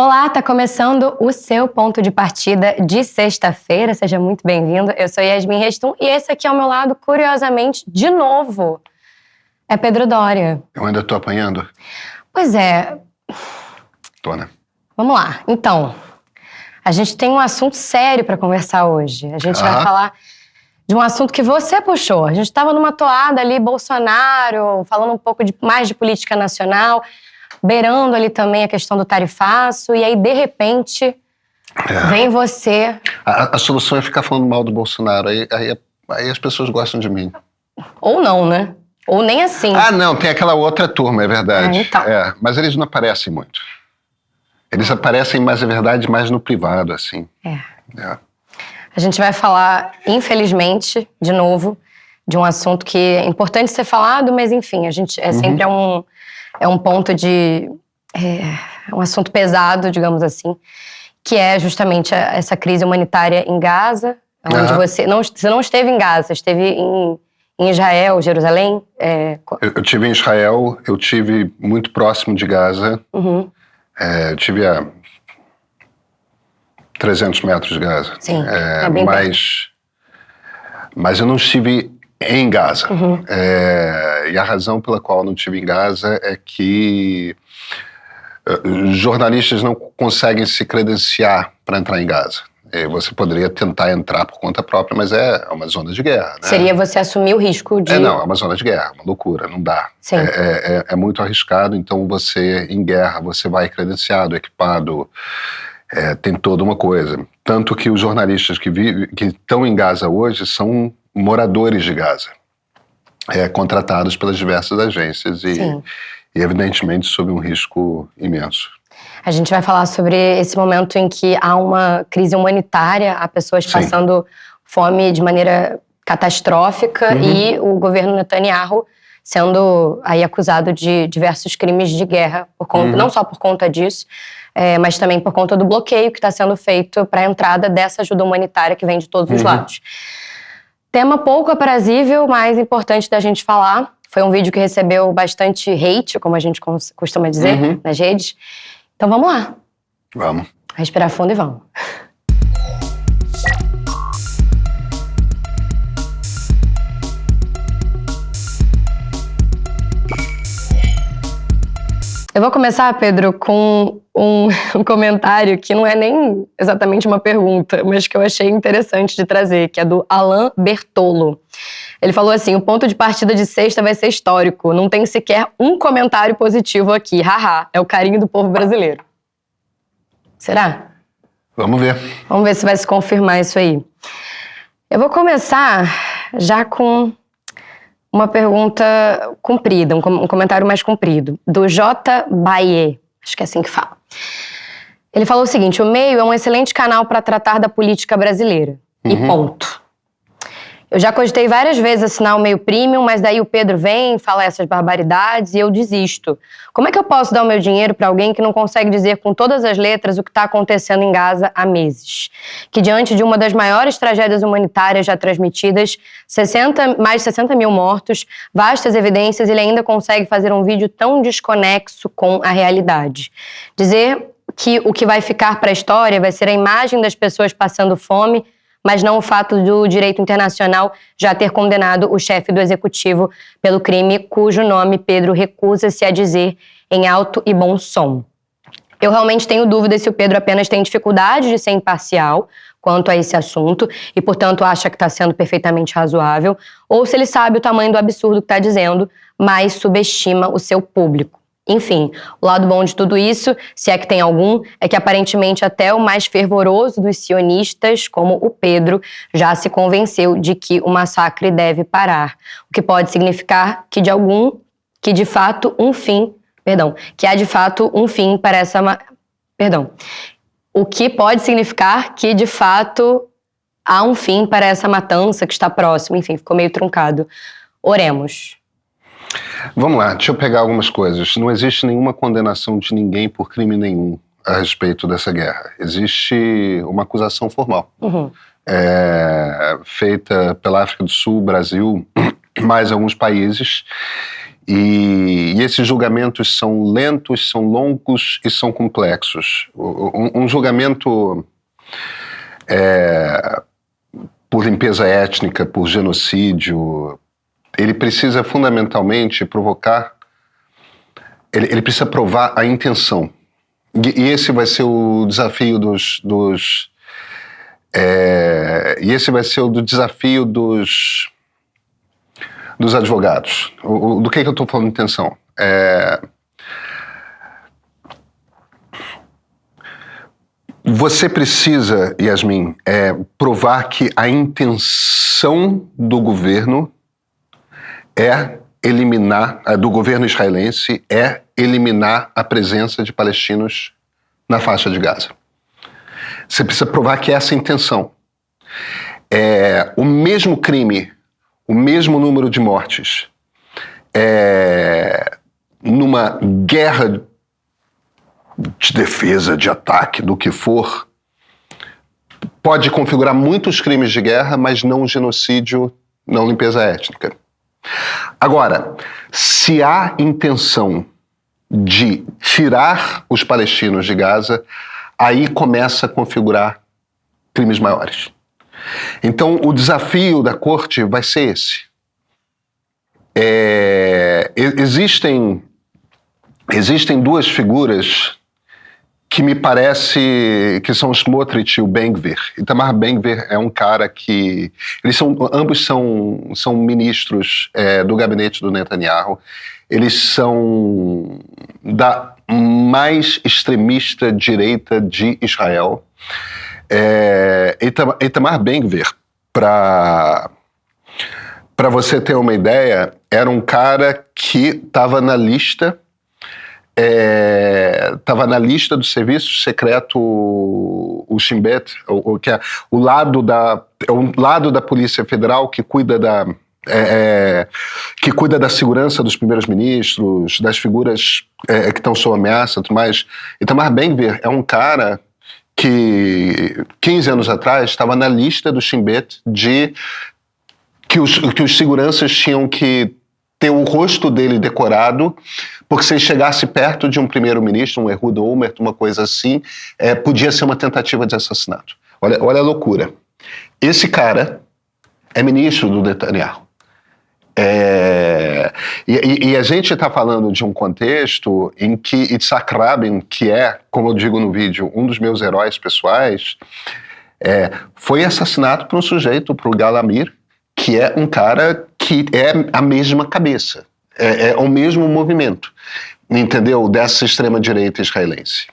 Olá, tá começando o seu ponto de partida de sexta-feira. Seja muito bem-vindo. Eu sou Yasmin Restum e esse aqui ao meu lado, curiosamente, de novo, é Pedro Doria. Eu ainda tô apanhando? Pois é. Tô, né? Vamos lá. Então, a gente tem um assunto sério para conversar hoje. A gente vai falar de um assunto que você puxou. A gente estava numa toada ali, Bolsonaro, falando um pouco mais de política nacional, beirando ali também a questão do tarifaço, e aí, de repente, vem você... A solução é ficar falando mal do Bolsonaro, aí as pessoas gostam de mim. Ou não, né? Ou nem assim. Ah, não, tem aquela outra turma, é verdade. Então. Mas eles não aparecem muito. Eles aparecem, mas é verdade, mais no privado, assim. A gente vai falar, infelizmente, de novo, de um assunto que é importante ser falado, mas enfim, a gente sempre é um ponto de... um assunto pesado, digamos assim, que é justamente essa crise humanitária em Gaza, onde você não esteve em Gaza, esteve em Israel, Jerusalém. Eu tive em Israel, eu tive muito próximo de Gaza, eu tive a 300 metros de Gaza. Sim, é bem mas eu não estive em Gaza. E a razão pela qual eu não estive em Gaza é que jornalistas não conseguem se credenciar para entrar em Gaza. Você poderia tentar entrar por conta própria, mas é uma zona de guerra, né? Seria você assumir o risco de... Não, é uma zona de guerra, uma loucura, não dá. Sim. É muito arriscado, então você, em guerra, você vai credenciado, equipado, tem toda uma coisa. Tanto que os jornalistas que estão em Gaza hoje são moradores de Gaza, contratados pelas diversas agências e evidentemente sob um risco imenso. A gente vai falar sobre esse momento em que há uma crise humanitária, há pessoas passando fome de maneira catastrófica e o governo Netanyahu sendo aí acusado de diversos crimes de guerra, não só por conta disso, mas também por conta do bloqueio que está sendo feito para a entrada dessa ajuda humanitária que vem de todos os lados. Tema pouco aprazível, mas importante da gente falar. Foi um vídeo que recebeu bastante hate, como a gente costuma dizer, nas redes. Então vamos lá. Vamos. Respirar fundo e vamos. Eu vou começar, Pedro, com um comentário que não é nem exatamente uma pergunta, mas que eu achei interessante de trazer, que é do Alan Bertolo. Ele falou assim: o ponto de partida de sexta vai ser histórico, não tem sequer um comentário positivo aqui, haha, é o carinho do povo brasileiro. Será? Vamos ver. Vamos ver se vai se confirmar isso aí. Eu vou começar já com uma pergunta comprida, um comentário mais comprido, do J. Baie, acho que é assim que fala. Ele falou o seguinte: o Meio é um excelente canal para tratar da política brasileira. E ponto. Eu já cogitei várias vezes assinar o Meio Premium, mas daí o Pedro vem, fala essas barbaridades e eu desisto. Como é que eu posso dar o meu dinheiro para alguém que não consegue dizer com todas as letras o que está acontecendo em Gaza há meses? Que diante de uma das maiores tragédias humanitárias já transmitidas, mais de 60 mil mortos, vastas evidências, ele ainda consegue fazer um vídeo tão desconexo com a realidade. Dizer que o que vai ficar para a história vai ser a imagem das pessoas passando fome, mas não o fato do direito internacional já ter condenado o chefe do executivo pelo crime cujo nome Pedro recusa-se a dizer em alto e bom som. Eu realmente tenho dúvidas se o Pedro apenas tem dificuldade de ser imparcial quanto a esse assunto e, portanto, acha que está sendo perfeitamente razoável, ou se ele sabe o tamanho do absurdo que está dizendo, mas subestima o seu público. Enfim, o lado bom de tudo isso, se é que tem algum, é que aparentemente até o mais fervoroso dos sionistas, como o Pedro, já se convenceu de que o massacre deve parar. O que pode significar que há de fato um fim para essa... O que pode significar que de fato há um fim para essa matança que está próximo. Enfim, ficou meio truncado. Oremos. Vamos lá, deixa eu pegar algumas coisas. Não existe nenhuma condenação de ninguém por crime nenhum a respeito dessa guerra. Existe uma acusação formal, feita pela África do Sul, Brasil, mais alguns países, E esses julgamentos são lentos, são longos e são complexos. Um julgamento por limpeza étnica, por genocídio, ele precisa fundamentalmente ele precisa provar a intenção. E esse vai ser o desafio dos advogados. Do que eu estou falando de intenção? Você precisa, Yasmin, provar que a intenção do governo do governo israelense é eliminar a presença de palestinos na faixa de Gaza. Você precisa provar que é essa a intenção. O mesmo crime, o mesmo número de mortes, numa guerra de defesa, de ataque, do que for, pode configurar muitos crimes de guerra, mas não genocídio, não limpeza étnica. Agora, se há intenção de tirar os palestinos de Gaza, aí começa a configurar crimes maiores. Então, o desafio da corte vai ser esse. Existem duas figuras que me parece que são Smotrich e o Ben-Gvir. Itamar Ben-Gvir é um cara que... ambos são ministros do gabinete do Netanyahu. Eles são da mais extremista direita de Israel. Itamar Ben-Gvir, para você ter uma ideia, era um cara que estava na lista do serviço secreto, o Shin Bet, que é o lado da Polícia Federal que cuida da segurança dos primeiros ministros, das figuras que estão sob ameaça e tudo mais. Itamar Ben-Gvir é um cara que 15 anos atrás estava na lista do Shin Bet que os seguranças tinham que ter o rosto dele decorado, porque se ele chegasse perto de um primeiro-ministro, um Ehud Olmert, uma coisa assim, podia ser uma tentativa de assassinato. Olha a loucura. Esse cara é ministro do Netanyahu. E a gente está falando de um contexto em que Yitzhak Rabin, que é, como eu digo no vídeo, um dos meus heróis pessoais, foi assassinado por um sujeito, por Gal Amir, que é um cara que é a mesma cabeça, é o mesmo movimento, entendeu? Dessa extrema-direita israelense.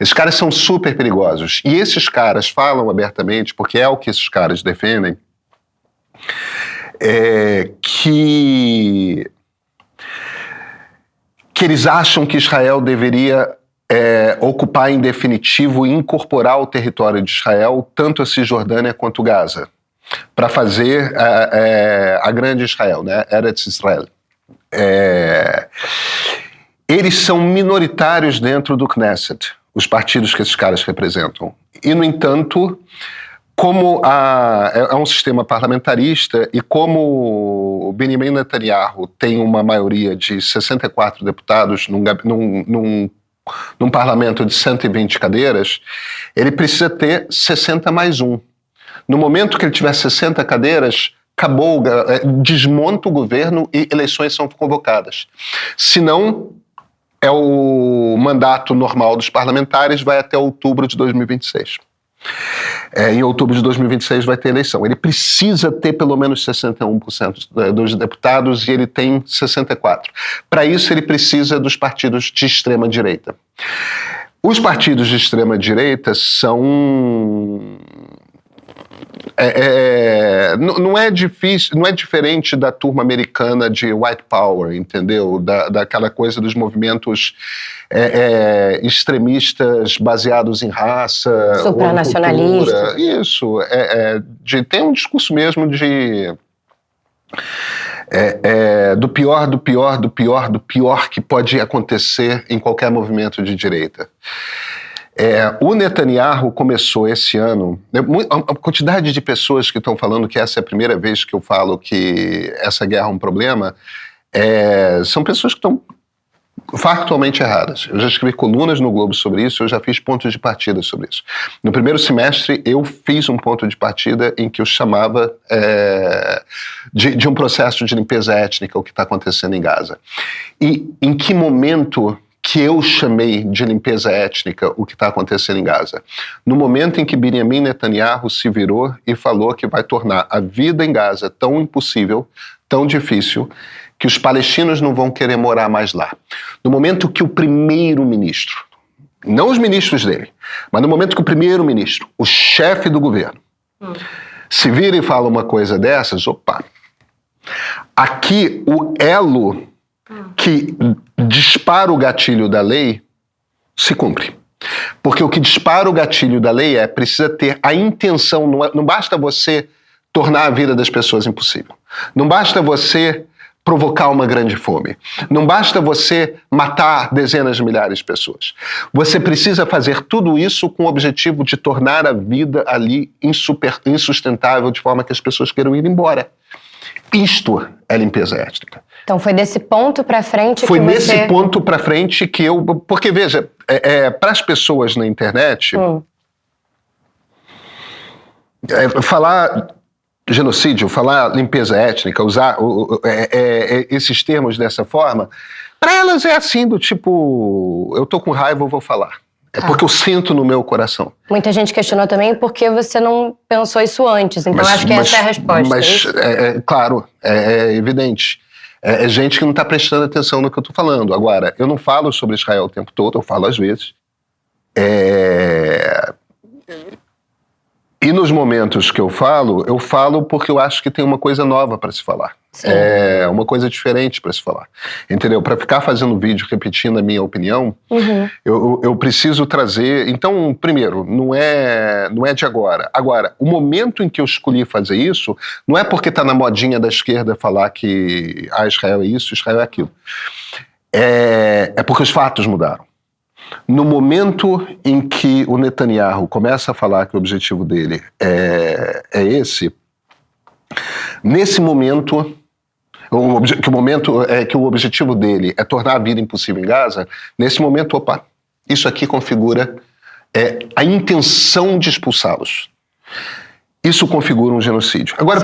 Esses caras são super perigosos. E esses caras falam abertamente, porque é o que esses caras defendem, que eles acham que Israel deveria ocupar em definitivo e incorporar o território de Israel, tanto a Cisjordânia quanto Gaza, para fazer a grande Israel, né? Eretz Israel. Eles são minoritários dentro do Knesset, os partidos que esses caras representam. E, no entanto, como é um sistema parlamentarista e como o Benjamin Netanyahu tem uma maioria de 64 deputados num parlamento de 120 cadeiras, ele precisa ter 60 mais 1. No momento que ele tiver 60 cadeiras, acabou, desmonta o governo e eleições são convocadas. Se não, o mandato normal dos parlamentares vai até outubro de 2026. Em outubro de 2026 vai ter eleição. Ele precisa ter pelo menos 61% dos deputados e ele tem 64%. Para isso, ele precisa dos partidos de extrema-direita. Os partidos de extrema-direita são... não é difícil, não é diferente da turma americana de White Power, entendeu? Daquela coisa dos movimentos extremistas baseados em raça, supranacionalista. Isso, tem um discurso mesmo do pior que pode acontecer em qualquer movimento de direita. O Netanyahu começou esse ano... A quantidade de pessoas que estão falando que essa é a primeira vez que eu falo que essa guerra é um problema são pessoas que estão factualmente erradas. Eu já escrevi colunas no Globo sobre isso, eu já fiz pontos de partida sobre isso. No primeiro semestre, eu fiz um ponto de partida em que eu chamava de um processo de limpeza étnica, o que está acontecendo em Gaza. E em que momento que eu chamei de limpeza étnica o que está acontecendo em Gaza? No momento em que Benjamin Netanyahu se virou e falou que vai tornar a vida em Gaza tão impossível, tão difícil, que os palestinos não vão querer morar mais lá. No momento que o primeiro-ministro, não os ministros dele, mas no momento que o primeiro-ministro, o chefe do governo, se vira e fala uma coisa dessas, opa, aqui o elo que dispara o gatilho da lei se cumpre. Porque o que dispara o gatilho da lei precisa ter a intenção, não basta você tornar a vida das pessoas impossível. Não basta você provocar uma grande fome. Não basta você matar dezenas de milhares de pessoas. Você precisa fazer tudo isso com o objetivo de tornar a vida ali insustentável, de forma que as pessoas queiram ir embora. Isto é limpeza étnica. Então foi desse ponto pra frente Foi nesse ponto pra frente que eu... Porque, veja, para as pessoas na internet, falar genocídio, falar limpeza étnica, usar esses termos dessa forma, para elas é assim do tipo, eu tô com raiva, eu vou falar. Porque eu sinto no meu coração. Muita gente questionou também por que você não pensou isso antes, então acho que essa é a resposta. Mas, claro, é evidente. É gente que não está prestando atenção no que eu estou falando. Agora, eu não falo sobre Israel o tempo todo, eu falo às vezes. E nos momentos que eu falo porque eu acho que tem uma coisa nova para se falar. Sim. Uma coisa diferente para se falar. Entendeu? Para ficar fazendo vídeo repetindo a minha opinião, eu preciso trazer... Então, primeiro, não é de agora. Agora, o momento em que eu escolhi fazer isso, não é porque está na modinha da esquerda falar que Israel é isso, Israel é aquilo. É porque os fatos mudaram. No momento em que o Netanyahu começa a falar que o objetivo dele é esse, nesse momento, que o objetivo dele é tornar a vida impossível em Gaza, nesse momento, opa, isso aqui configura a intenção de expulsá-los. Isso configura um genocídio. Agora,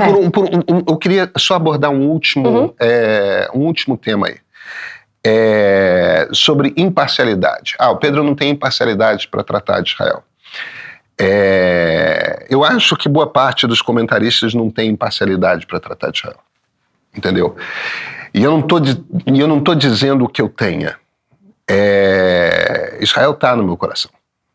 eu queria só abordar um último tema aí. Sobre imparcialidade. O Pedro não tem imparcialidade para tratar de Israel. Eu acho que boa parte dos comentaristas não tem imparcialidade para tratar de Israel. Entendeu? E eu não tô dizendo que eu tenha. Israel está no meu coração.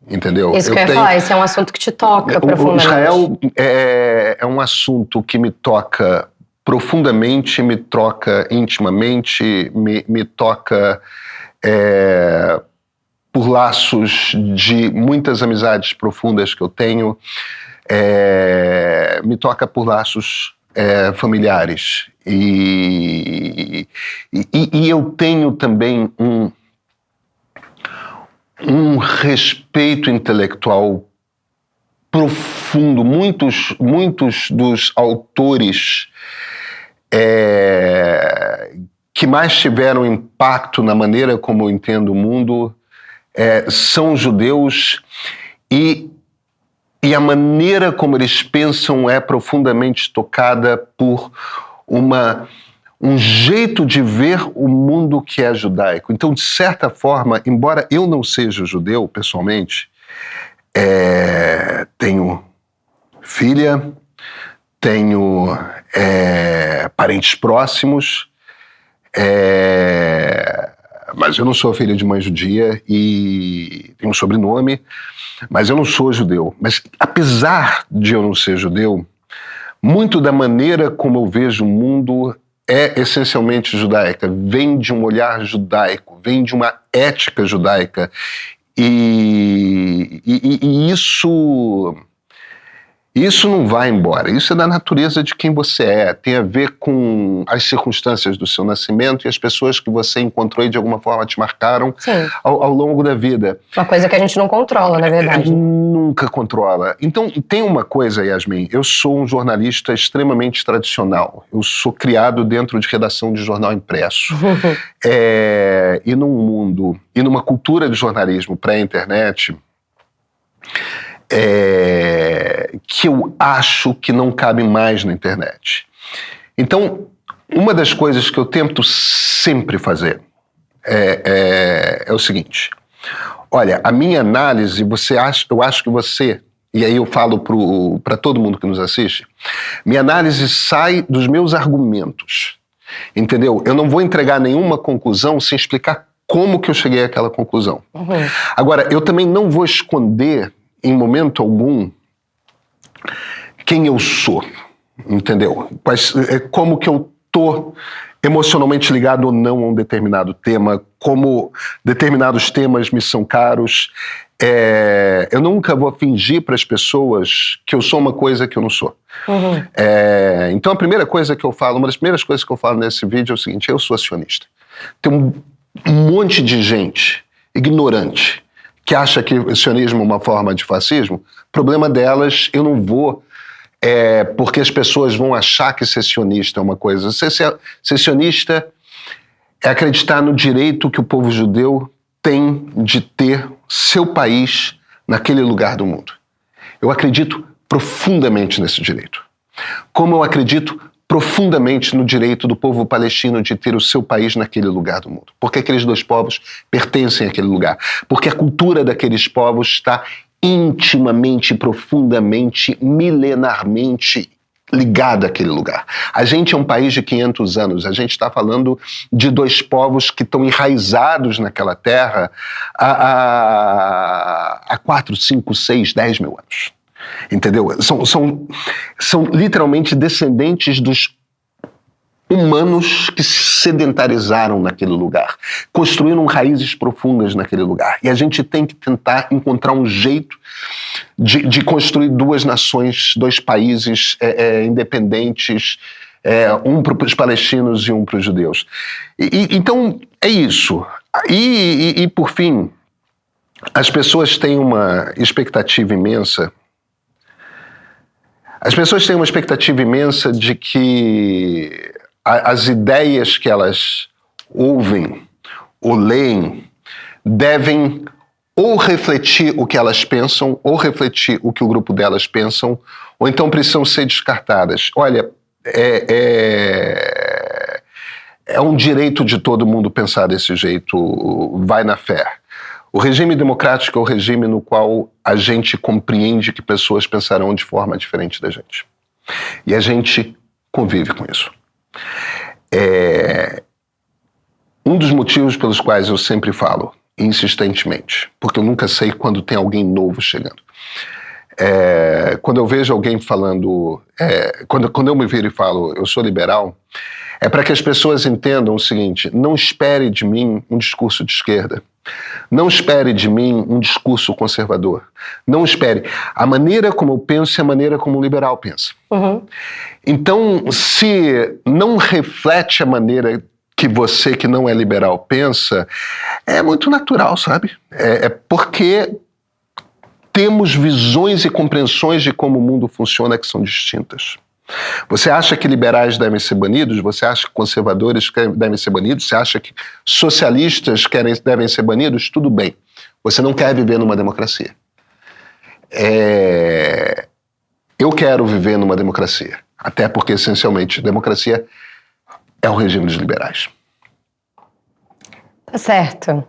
Entendeu? Isso que eu ia falar, esse é um assunto que te toca profundamente. Israel é um assunto que me toca profundamente, me toca intimamente, me toca por laços de muitas amizades profundas que eu tenho, me toca por laços familiares. E eu tenho também um respeito intelectual profundo. Muitos dos autores que mais tiveram impacto na maneira como eu entendo o mundo são judeus, e a maneira como eles pensam é profundamente tocada por um jeito de ver o mundo que é judaico. Então, de certa forma, embora eu não seja judeu pessoalmente, tenho filha, tenho parentes próximos, mas eu não sou filho de mãe judia e tenho um sobrenome, mas eu não sou judeu. Mas apesar de eu não ser judeu, muito da maneira como eu vejo o mundo é essencialmente judaica, vem de um olhar judaico, vem de uma ética judaica, e Isso não vai embora. Isso é da natureza de quem você é. Tem a ver com as circunstâncias do seu nascimento e as pessoas que você encontrou e de alguma forma te marcaram ao longo da vida. Uma coisa que a gente não controla, na verdade. Nunca controla. Então, tem uma coisa, Yasmin. Eu sou um jornalista extremamente tradicional. Eu sou criado dentro de redação de jornal impresso. E num mundo, e numa cultura de jornalismo pré-internet, que eu acho que não cabe mais na internet. Então, uma das coisas que eu tento sempre fazer é o seguinte: olha, a minha análise, eu acho que você, e aí eu falo para todo mundo que nos assiste, minha análise sai dos meus argumentos, entendeu? Eu não vou entregar nenhuma conclusão sem explicar como que eu cheguei àquela conclusão. Agora, eu também não vou esconder em momento algum quem eu sou, entendeu? Como que eu tô emocionalmente ligado ou não a um determinado tema, como determinados temas me são caros. Eu nunca vou fingir para as pessoas que eu sou uma coisa que eu não sou. Então a primeira coisa que eu falo, uma das primeiras coisas que eu falo nesse vídeo é o seguinte: eu sou acionista. Tem um monte de gente ignorante que acha que o sionismo é uma forma de fascismo. Problema delas, eu não vou, porque as pessoas vão achar que ser sionista é uma coisa. Ser sionista é acreditar no direito que o povo judeu tem de ter seu país naquele lugar do mundo. Eu acredito profundamente nesse direito. Como eu acredito profundamente no direito do povo palestino de ter o seu país naquele lugar do mundo. Porque aqueles dois povos pertencem àquele lugar. Porque a cultura daqueles povos está intimamente, profundamente, milenarmente ligada àquele lugar. A gente é um país de 500 anos. A gente está falando de dois povos que estão enraizados naquela terra há 4, 5, 6, 10 mil anos. Entendeu? São literalmente descendentes dos humanos que se sedentarizaram naquele lugar, construíram raízes profundas naquele lugar. E a gente tem que tentar encontrar um jeito de construir duas nações, dois países independentes, um para os palestinos e um para os judeus. Então, é isso. E por fim, as pessoas têm uma expectativa imensa. As pessoas têm uma expectativa imensa de que as ideias que elas ouvem ou leem devem ou refletir o que elas pensam, ou refletir o que o grupo delas pensam, ou então precisam ser descartadas. Olha, é um direito de todo mundo pensar desse jeito, vai na fé. O regime democrático é o regime no qual a gente compreende que pessoas pensarão de forma diferente da gente. E a gente convive com isso. Um dos motivos pelos quais eu sempre falo, insistentemente, porque eu nunca sei quando tem alguém novo chegando. Quando eu vejo alguém falando, quando eu me viro e falo, eu sou liberal, é para que as pessoas entendam o seguinte: não espere de mim um discurso de esquerda. Não espere de mim um discurso conservador. Não espere. A maneira como eu penso é a maneira como um liberal pensa. Então, se não reflete a maneira que você, que não é liberal, pensa, é muito natural, sabe? É porque temos visões e compreensões de como o mundo funciona que são distintas. Você acha que liberais devem ser banidos? Você acha que conservadores devem ser banidos? Você acha que socialistas devem ser banidos? Tudo bem. Você não quer viver numa democracia. Eu quero viver numa democracia. Até porque, essencialmente, democracia é o regime dos liberais. Tá certo.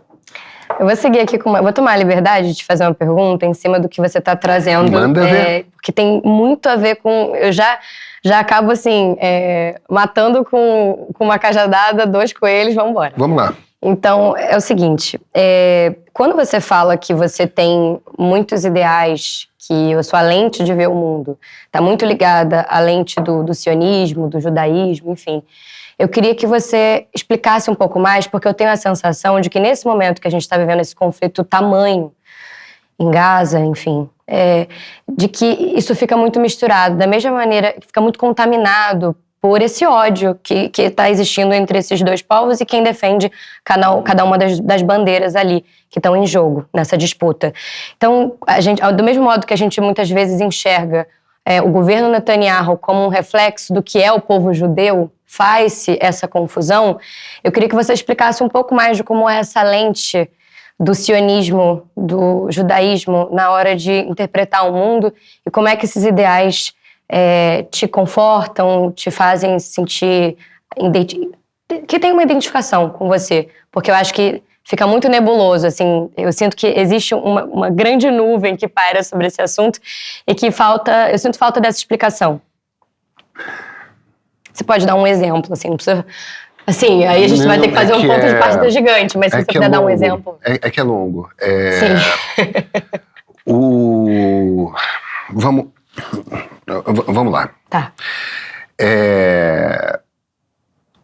Eu vou seguir aqui vou tomar a liberdade de te fazer uma pergunta em cima do que você está trazendo. Manda ver. Porque tem muito a ver com... Eu já acabo, assim, matando com uma cajadada 2 coelhos, vamos embora. Vamos lá. Então, é o seguinte, quando você fala que você tem muitos ideais, que a sua lente de ver o mundo está muito ligada à lente do sionismo, do judaísmo, enfim... Eu queria que você explicasse um pouco mais, porque eu tenho a sensação de que nesse momento que a gente está vivendo esse conflito tamanho em Gaza, enfim, de que isso fica muito misturado, da mesma maneira que fica muito contaminado por esse ódio que está existindo entre esses dois povos e quem defende cada uma das bandeiras ali que estão em jogo nessa disputa. Então, do mesmo modo que a gente muitas vezes enxerga o governo Netanyahu como um reflexo do que é o povo judeu, faz-se essa confusão, eu queria que você explicasse um pouco mais de como é essa lente do sionismo, do judaísmo, na hora de interpretar o mundo e como é que esses ideais te confortam, te fazem sentir que tem uma identificação com você, porque eu acho que fica muito nebuloso, assim, eu sinto que existe uma grande nuvem que paira sobre esse assunto e que eu sinto falta dessa explicação. Você pode dar um exemplo, assim, não precisa... Assim, aí a gente vai ter que fazer um ponto de partida gigante, mas se você puder dar um exemplo... É que é longo. Sim. Vamos lá. Tá.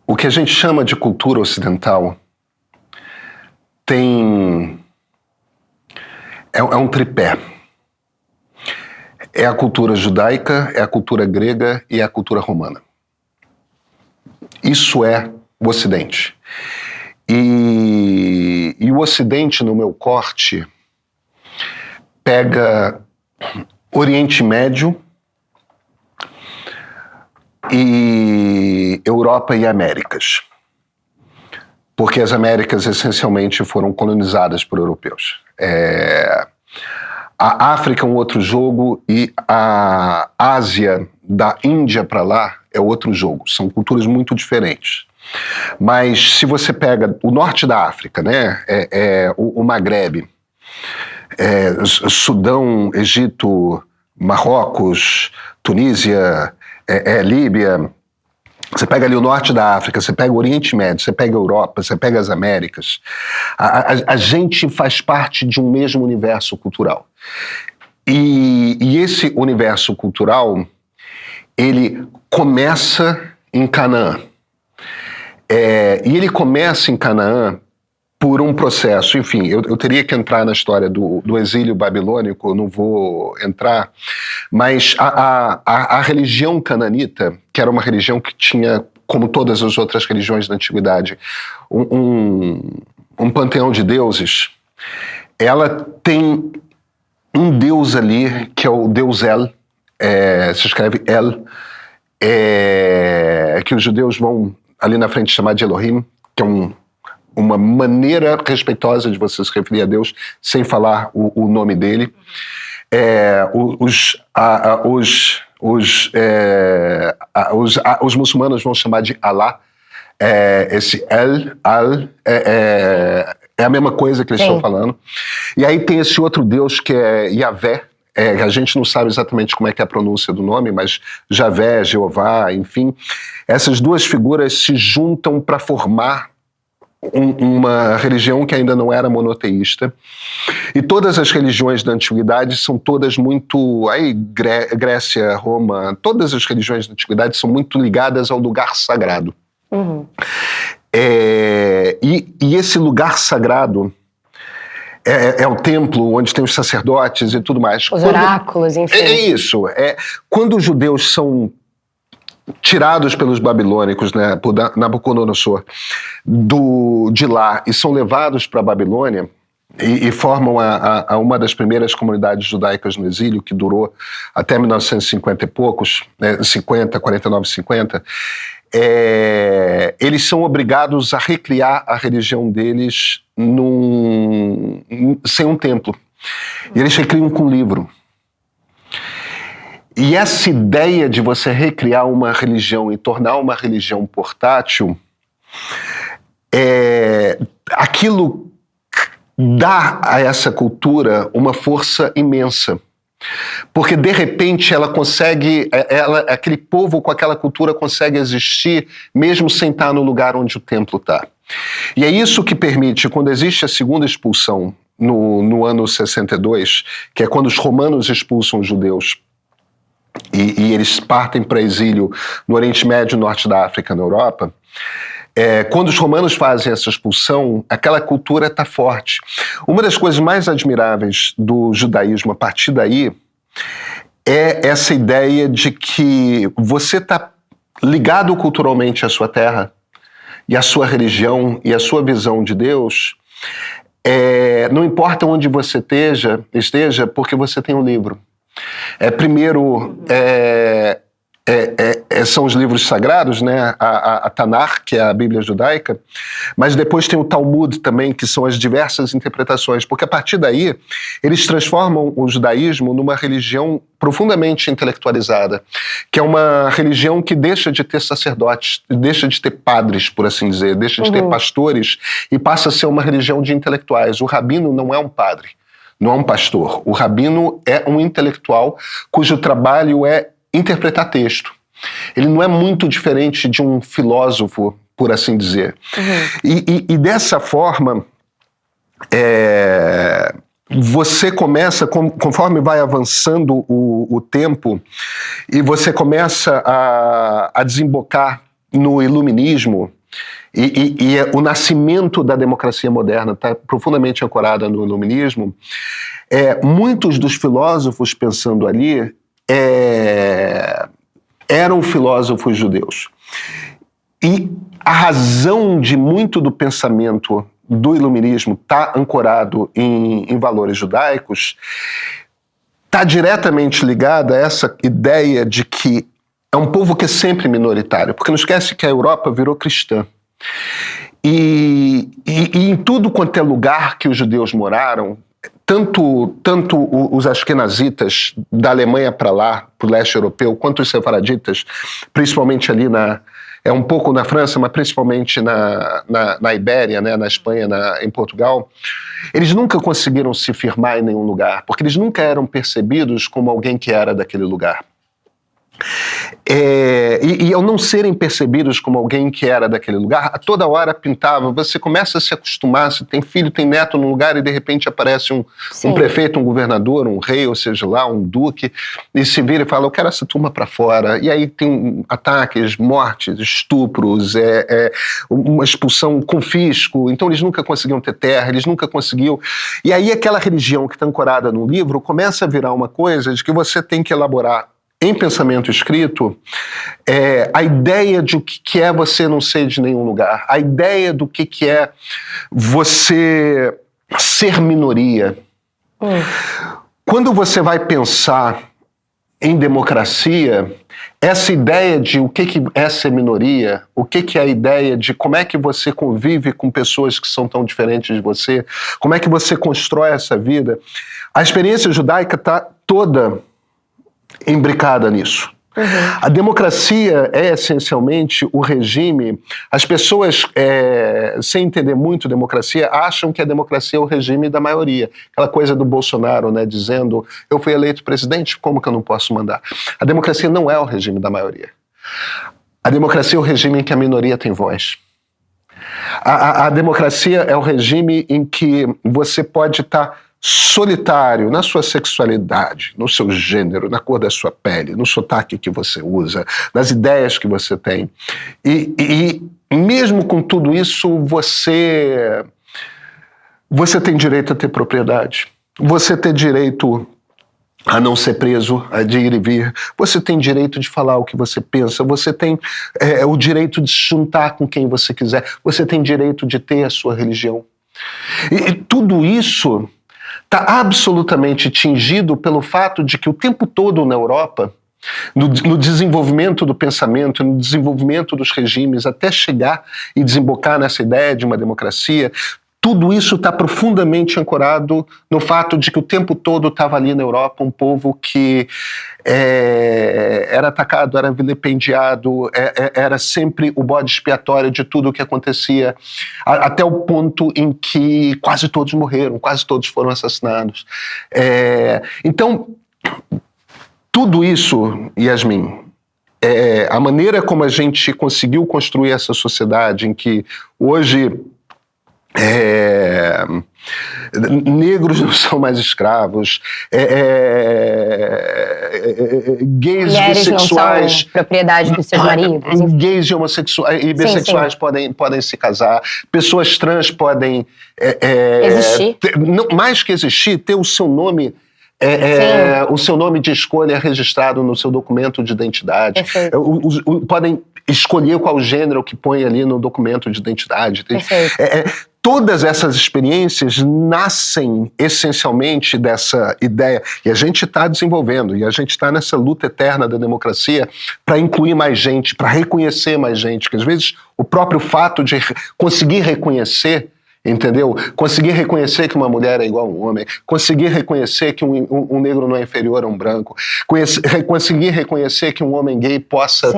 O que a gente chama de cultura ocidental é um tripé. É a cultura judaica, é a cultura grega e é a cultura romana. Isso é o Ocidente. E o Ocidente, no meu corte, pega Oriente Médio e Europa e Américas. Porque as Américas, essencialmente, foram colonizadas por europeus. A África é um outro jogo e a Ásia, da Índia para lá, é outro jogo. São culturas muito diferentes. Mas se você pega o norte da África, né, o Maghreb, Sudão, Egito, Marrocos, Tunísia, Líbia, você pega ali o norte da África, você pega o Oriente Médio, você pega a Europa, você pega as Américas, a gente faz parte de um mesmo universo cultural. E esse universo cultural, ele começa em Canaã. E ele começa em Canaã por um processo, enfim, eu teria que entrar na história do exílio babilônico, eu não vou entrar, mas a religião cananita, que era uma religião que tinha, como todas as outras religiões da antiguidade, um panteão de deuses, ela tem um deus ali, que é o deus El, se escreve El, que os judeus vão ali na frente chamar de Elohim, que é uma maneira respeitosa de você se referir a Deus sem falar o nome dele. Os muçulmanos vão chamar de Allah. Esse Al, é a mesma coisa que eles estão falando. E aí tem esse outro Deus que é Yahvé, a gente não sabe exatamente como é que é a pronúncia do nome, mas Javé, Jeová, enfim. Essas duas figuras se juntam para formar uma religião que ainda não era monoteísta. E todas as religiões da antiguidade são todas muito... Aí, Grécia, Roma, todas as religiões da antiguidade são muito ligadas ao lugar sagrado. Uhum. E esse lugar sagrado é o templo onde tem os sacerdotes e tudo mais. Os oráculos, enfim. É isso. Quando os judeus são tirados pelos babilônicos, né, por Nabucodonosor, de lá, e são levados para a Babilônia e formam uma das primeiras comunidades judaicas no exílio, que durou até 1950 e poucos, 49, 50, eles são obrigados a recriar a religião deles sem um templo. E eles recriam com um livro. E essa ideia de você recriar uma religião e tornar uma religião portátil, aquilo dá a essa cultura uma força imensa. Porque, de repente, ela consegue, aquele povo com aquela cultura consegue existir mesmo sem estar no lugar onde o templo está. E é isso que permite, quando existe a segunda expulsão, no ano 62, que é quando os romanos expulsam os judeus, e eles partem para exílio no Oriente Médio, Norte da África, na Europa, quando os romanos fazem essa expulsão, aquela cultura está forte. Uma das coisas mais admiráveis do judaísmo a partir daí é essa ideia de que você está ligado culturalmente à sua terra e à sua religião e à sua visão de Deus, não importa onde você esteja, porque você tem um livro. Primeiro, são os livros sagrados, né? A Tanakh, que é a Bíblia judaica, mas depois tem o Talmud também, que são as diversas interpretações, porque a partir daí eles transformam o judaísmo numa religião profundamente intelectualizada, que é uma religião que deixa de ter sacerdotes, deixa de ter padres, por assim dizer, deixa de ter pastores e passa a ser uma religião de intelectuais. O rabino não é um padre, não é um pastor. O rabino é um intelectual cujo trabalho é interpretar texto. Ele não é muito diferente de um filósofo, por assim dizer. E dessa forma, você começa, conforme vai avançando o tempo, e você começa a desembocar no iluminismo, e o nascimento da democracia moderna está profundamente ancorada no iluminismo. Muitos dos filósofos pensando ali eram filósofos judeus. E a razão de muito do pensamento do iluminismo está ancorado em valores judaicos, está diretamente ligada a essa ideia de que é um povo que é sempre minoritário, porque não esquece que a Europa virou cristã. E em tudo quanto é lugar que os judeus moraram, tanto os askenazitas da Alemanha para lá, para o leste europeu, quanto os sefaraditas, principalmente ali um pouco na França, mas principalmente na Ibéria, né, na Espanha, em Portugal, eles nunca conseguiram se firmar em nenhum lugar, porque eles nunca eram percebidos como alguém que era daquele lugar. E ao não serem percebidos como alguém que era daquele lugar, a toda hora pintava, você começa a se acostumar, você tem filho, tem neto num lugar e de repente aparece um prefeito, um governador, um rei, ou seja lá, um duque, e se vira e fala, eu quero essa turma para fora. E aí tem ataques, mortes, estupros, uma expulsão, confisco. Então eles nunca conseguiam ter terra, eles nunca conseguiam. E aí aquela religião que está ancorada no livro começa a virar uma coisa de que você tem que elaborar em pensamento escrito, a ideia de o que é você não ser de nenhum lugar, a ideia do que é você ser minoria. Quando você vai pensar em democracia, essa ideia de o que é ser minoria, o que é a ideia de como é que você convive com pessoas que são tão diferentes de você, como é que você constrói essa vida, a experiência judaica está toda imbricada nisso. A democracia é essencialmente o regime. As pessoas, sem entender muito democracia, acham que a democracia é o regime da maioria. Aquela coisa do Bolsonaro, né, dizendo, eu fui eleito presidente, como que eu não posso mandar? A democracia não é o regime da maioria. A democracia é o regime em que a minoria tem voz. A democracia é o regime em que você pode estar solitário na sua sexualidade, no seu gênero, na cor da sua pele, no sotaque que você usa, nas ideias que você tem. E mesmo com tudo isso, você tem direito a ter propriedade. Você tem direito a não ser preso, de ir e vir. Você tem direito de falar o que você pensa. Você tem o direito de se juntar com quem você quiser. Você tem direito de ter a sua religião. E tudo isso está absolutamente tingido pelo fato de que o tempo todo na Europa, no desenvolvimento do pensamento, no desenvolvimento dos regimes, até chegar e desembocar nessa ideia de uma democracia, tudo isso está profundamente ancorado no fato de que o tempo todo estava ali na Europa um povo que era atacado, era vilipendiado, era sempre o bode expiatório de tudo o que acontecia, até o ponto em que quase todos morreram, quase todos foram assassinados. Então, tudo isso, Yasmin, a maneira como a gente conseguiu construir essa sociedade em que hoje Negros não são mais escravos, gays Mulheres bissexuais... não são propriedade dos seus maridos. Gays e homossexuais e bissexuais podem se casar, pessoas trans podem... existir. Mais que existir, ter o seu nome... o seu nome de escolha registrado no seu documento de identidade. Podem escolher qual gênero que põe ali no documento de identidade. Todas essas experiências nascem essencialmente dessa ideia, e a gente está desenvolvendo, e a gente está nessa luta eterna da democracia para incluir mais gente, para reconhecer mais gente, que às vezes o próprio fato de conseguir reconhecer, entendeu? Conseguir reconhecer que uma mulher é igual a um homem, conseguir reconhecer que um negro não é inferior a um branco, conseguir reconhecer que um homem gay possa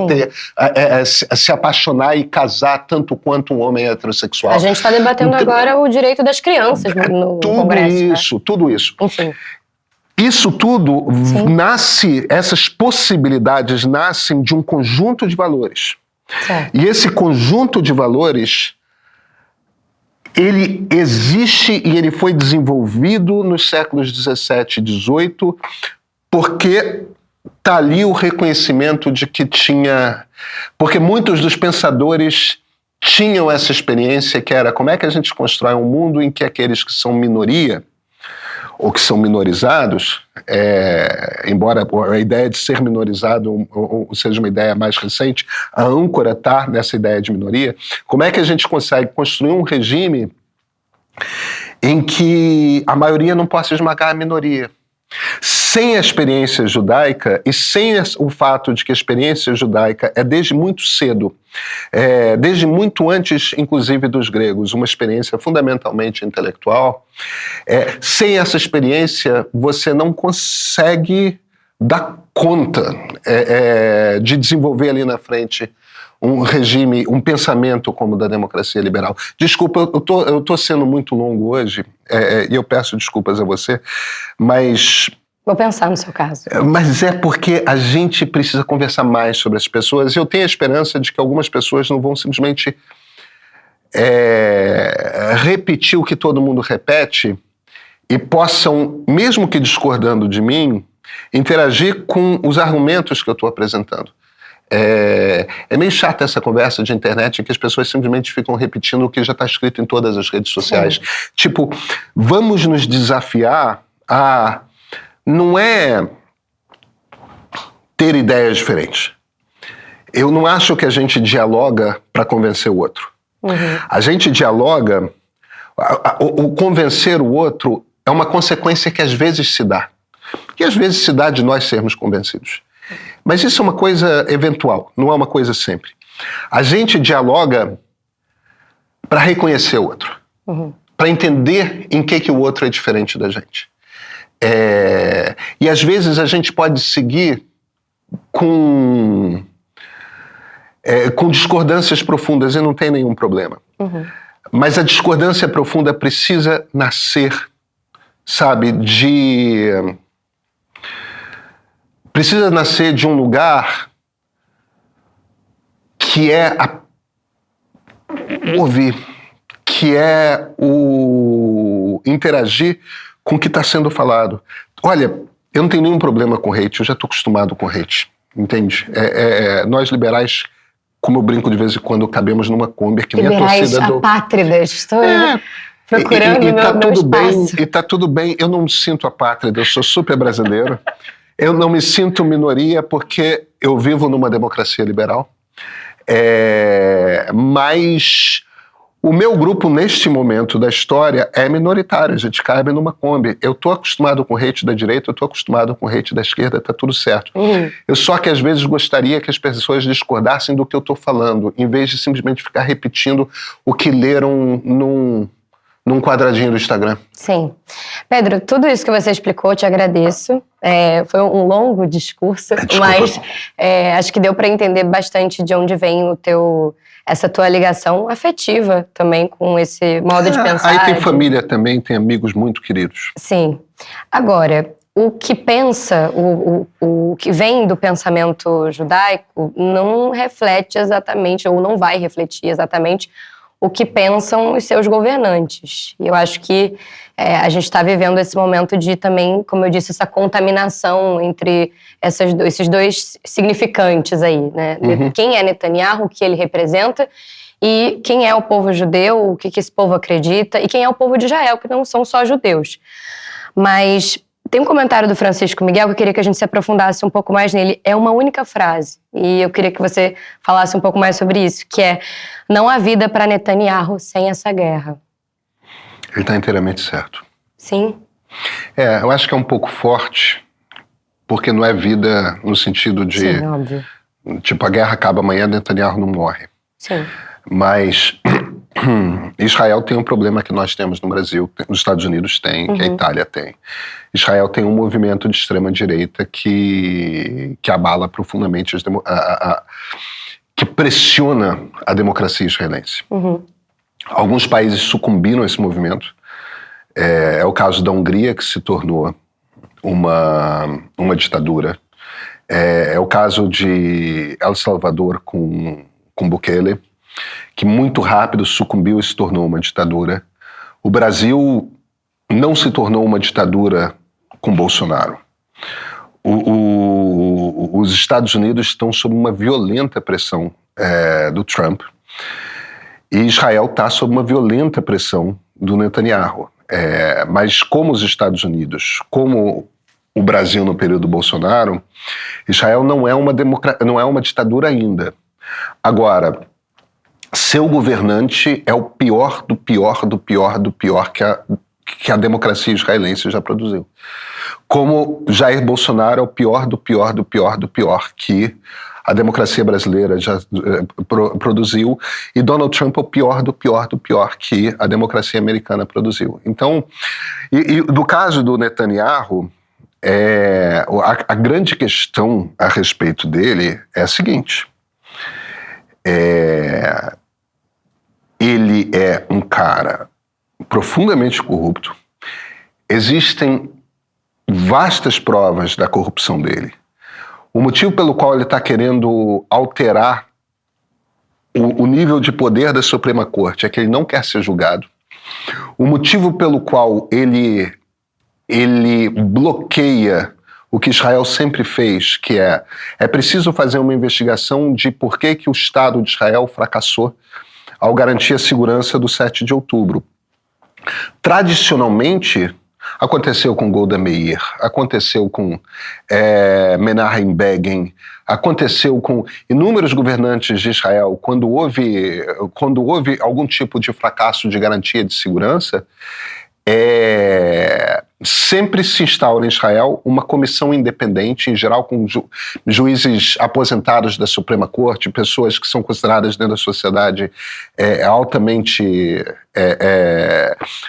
se apaixonar e casar tanto quanto um homem heterossexual. A gente está debatendo agora o direito das crianças no Congresso. Tudo isso. Enfim. Isso tudo nasce, essas possibilidades nascem de um conjunto de valores. E esse conjunto de valores... ele existe e ele foi desenvolvido nos séculos 17 e 18 porque está ali o reconhecimento de que tinha... Porque muitos dos pensadores tinham essa experiência que era como é que a gente constrói um mundo em que aqueles que são minoria ou que são minorizados, embora a ideia de ser minorizado seja uma ideia mais recente, a âncora está nessa ideia de minoria. Como é que a gente consegue construir um regime em que a maioria não possa esmagar a minoria? Sem a experiência judaica e sem o fato de que a experiência judaica é desde muito cedo, desde muito antes, inclusive, dos gregos, uma experiência fundamentalmente intelectual, sem essa experiência você não consegue dar conta de desenvolver ali na frente um regime, um pensamento como o da democracia liberal. Desculpa, eu tô sendo muito longo hoje, e eu peço desculpas a você, mas... Vou pensar no seu caso. Mas é porque a gente precisa conversar mais sobre as pessoas, e eu tenho a esperança de que algumas pessoas não vão simplesmente repetir o que todo mundo repete e possam, mesmo que discordando de mim, interagir com os argumentos que eu estou apresentando. É meio chata essa conversa de internet em que as pessoas simplesmente ficam repetindo o que já está escrito em todas as redes sociais. Tipo, vamos nos desafiar a... Não é ter ideias diferentes. Eu não acho que a gente dialoga para convencer o outro. A gente dialoga... O convencer o outro é uma consequência que às vezes se dá. E às vezes se dá de nós sermos convencidos. Mas isso é uma coisa eventual, não é uma coisa sempre. A gente dialoga para reconhecer o outro, para entender em que o outro é diferente da gente. E às vezes a gente pode seguir com discordâncias profundas e não tem nenhum problema. Mas a discordância profunda precisa nascer, sabe, precisa nascer de um lugar que é ouvir, que é o interagir com o que está sendo falado. Olha, eu não tenho nenhum problema com hate, eu já estou acostumado com hate, entende? Nós liberais, como eu brinco de vez em quando, cabemos numa Kombi que nem a torcida do... apátridas, estou procurando meu espaço. E tá tudo bem, eu não me sinto apátrida, eu sou super brasileiro. Eu não me sinto minoria porque eu vivo numa democracia liberal. Mas o meu grupo, neste momento da história, é minoritário. A gente cabe numa Kombi. Eu estou acostumado com hate da direita, eu estou acostumado com hate da esquerda, está tudo certo. Eu só que às vezes gostaria que as pessoas discordassem do que eu estou falando, em vez de simplesmente ficar repetindo o que leram num quadradinho do Instagram. Sim. Pedro, tudo isso que você explicou, eu te agradeço. Foi um longo discurso, mas acho que deu para entender bastante de onde vem essa tua ligação afetiva também com esse modo de pensar. Aí tem família também, tem amigos muito queridos. Sim. Agora, o que pensa, o que vem do pensamento judaico não reflete exatamente, ou não vai refletir exatamente, o que pensam os seus governantes. E eu acho que a gente está vivendo esse momento de também, como eu disse, essa contaminação entre esses dois significantes aí, né? Quem é Netanyahu, o que ele representa, e quem é o povo judeu, o que esse povo acredita, e quem é o povo de Israel, que não são só judeus. Mas tem um comentário do Francisco Miguel que eu queria que a gente se aprofundasse um pouco mais nele. É uma única frase, e eu queria que você falasse um pouco mais sobre isso, que é: não há vida para Netanyahu sem essa guerra. Ele está inteiramente certo. Sim. Eu acho que é um pouco forte, porque não é vida no sentido de... Sim, óbvio. Tipo, a guerra acaba amanhã, Netanyahu não morre. Sim. Mas Israel tem um problema que nós temos no Brasil, nos Estados Unidos tem, que a Itália tem. Israel tem um movimento de extrema-direita que abala profundamente, que pressiona a democracia israelense. Alguns países sucumbiram a esse movimento. É o caso da Hungria, que se tornou uma ditadura. É o caso de El Salvador com Bukele, que muito rápido sucumbiu e se tornou uma ditadura. O Brasil não se tornou uma ditadura com Bolsonaro. Os Estados Unidos estão sob uma violenta pressão do Trump, e Israel está sob uma violenta pressão do Netanyahu. Mas como os Estados Unidos, como o Brasil no período Bolsonaro, Israel não é uma ditadura ainda. Agora, seu governante é o pior do pior do pior do pior que a democracia israelense já produziu. Como Jair Bolsonaro é o pior do pior do pior do pior que a democracia brasileira já produziu, e Donald Trump é o pior do pior do pior que a democracia americana produziu. Então, e do caso do Netanyahu, a grande questão a respeito dele é a seguinte: ele é um cara profundamente corrupto, existem vastas provas da corrupção dele. O motivo pelo qual ele está querendo alterar o nível de poder da Suprema Corte é que ele não quer ser julgado. O motivo pelo qual ele bloqueia o que Israel sempre fez, que é preciso fazer uma investigação de por que o Estado de Israel fracassou ao garantir a segurança do 7 de outubro. Tradicionalmente, aconteceu com Golda Meir, aconteceu com Menachem Begin, aconteceu com inúmeros governantes de Israel. Quando houve algum tipo de fracasso de garantia de segurança, sempre se instaura em Israel uma comissão independente, em geral com juízes aposentados da Suprema Corte, pessoas que são consideradas dentro da sociedade altamente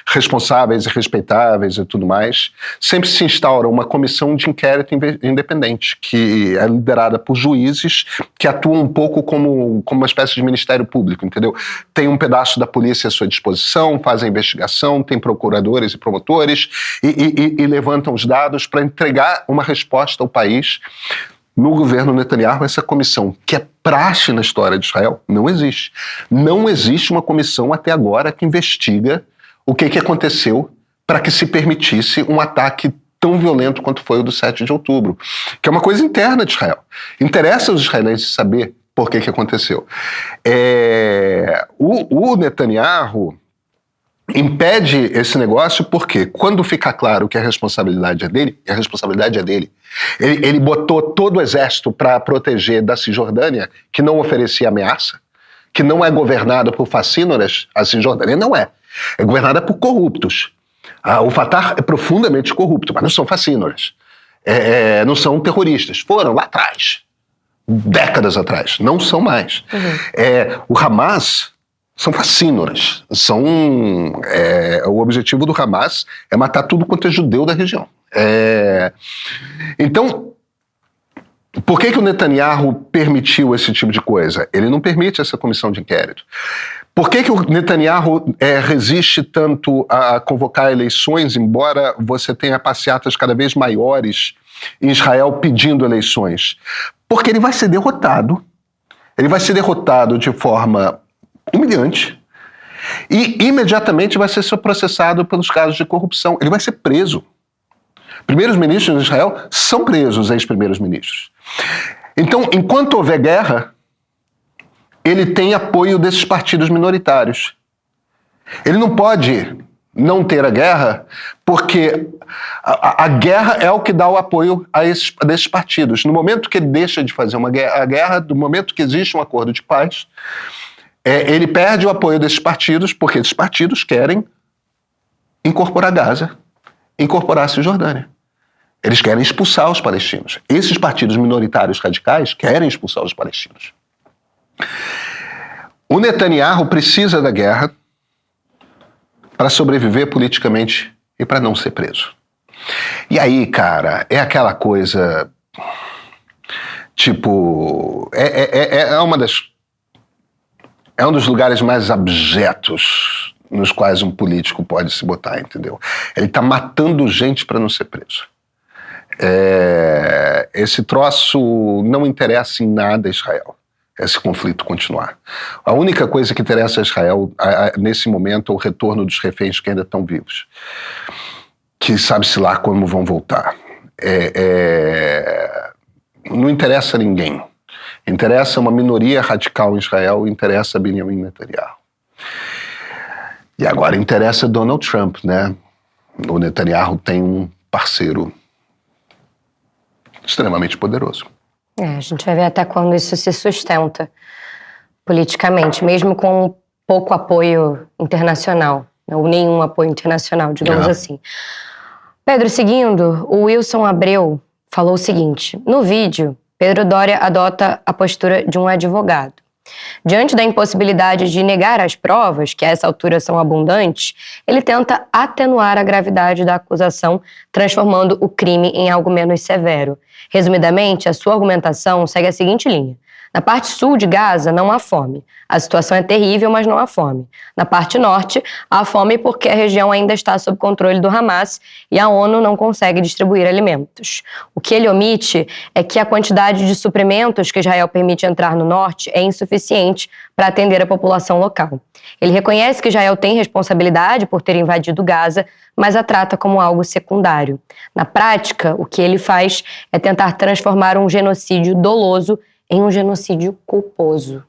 responsáveis e respeitáveis e tudo mais. Sempre se instaura uma comissão de inquérito independente, que é liderada por juízes que atuam um pouco como uma espécie de ministério público, entendeu? Tem um pedaço da polícia à sua disposição, fazem a investigação, tem procuradores e promotores e levantam os dados para entregar uma resposta ao país. No governo Netanyahu, essa comissão, que é praxe na história de Israel, não existe. Não existe uma comissão até agora que investiga o que aconteceu para que se permitisse um ataque tão violento quanto foi o do 7 de outubro, que é uma coisa interna de Israel. Interessa aos israelenses saber por que aconteceu. O Netanyahu impede esse negócio porque, quando fica claro que a responsabilidade é dele, e a responsabilidade é dele, ele botou todo o exército para proteger da Cisjordânia, que não oferecia ameaça, que não é governada por facínoras. A Cisjordânia não é governada por corruptos. O Fatah é profundamente corrupto, mas não são facínoras, não são terroristas. Foram lá atrás, décadas atrás, não são mais. O Hamas são facínoras. O objetivo do Hamas é matar tudo quanto é judeu da região. Então, por que o Netanyahu permitiu esse tipo de coisa? Ele não permite essa comissão de inquérito. Por que o Netanyahu resiste tanto a convocar eleições, embora você tenha passeatas cada vez maiores em Israel pedindo eleições? Porque ele vai ser derrotado. Ele vai ser derrotado de forma humilhante. E imediatamente vai ser processado pelos casos de corrupção. Ele vai ser preso. Primeiros ministros de Israel são presos, ex-primeiros ministros. Então, enquanto houver guerra, ele tem apoio desses partidos minoritários. Ele não pode não ter a guerra, porque a guerra é o que dá o apoio desses partidos. No momento que ele deixa de fazer a guerra, do momento que existe um acordo de paz, ele perde o apoio desses partidos, porque esses partidos querem incorporar Gaza, incorporar a Cisjordânia. Eles querem expulsar os palestinos. Esses partidos minoritários radicais querem expulsar os palestinos. O Netanyahu precisa da guerra para sobreviver politicamente e para não ser preso. E aí, cara, é aquela coisa, tipo, é um dos lugares mais abjetos nos quais um político pode se botar, entendeu? Ele tá matando gente para não ser preso. Esse troço não interessa em nada a Israel, esse conflito continuar. A única coisa que interessa a Israel nesse momento é o retorno dos reféns que ainda estão vivos, que sabe-se lá como vão voltar. Não interessa a ninguém. Interessa uma minoria radical em Israel, interessa Benjamin Netanyahu. E agora interessa Donald Trump, né? O Netanyahu tem um parceiro extremamente poderoso. A gente vai ver até quando isso se sustenta politicamente, mesmo com pouco apoio internacional, ou nenhum apoio internacional, digamos assim. Pedro, seguindo, o Wilson Abreu falou o seguinte: no vídeo, Pedro Doria adota a postura de um advogado. Diante da impossibilidade de negar as provas, que a essa altura são abundantes, ele tenta atenuar a gravidade da acusação, transformando o crime em algo menos severo. Resumidamente, a sua argumentação segue a seguinte linha: na parte sul de Gaza não há fome. A situação é terrível, mas não há fome. Na parte norte, há fome porque a região ainda está sob controle do Hamas e a ONU não consegue distribuir alimentos. O que ele omite é que a quantidade de suprimentos que Israel permite entrar no norte é insuficiente para atender a população local. Ele reconhece que Israel tem responsabilidade por ter invadido Gaza, mas a trata como algo secundário. Na prática, o que ele faz é tentar transformar um genocídio doloso em um genocídio culposo.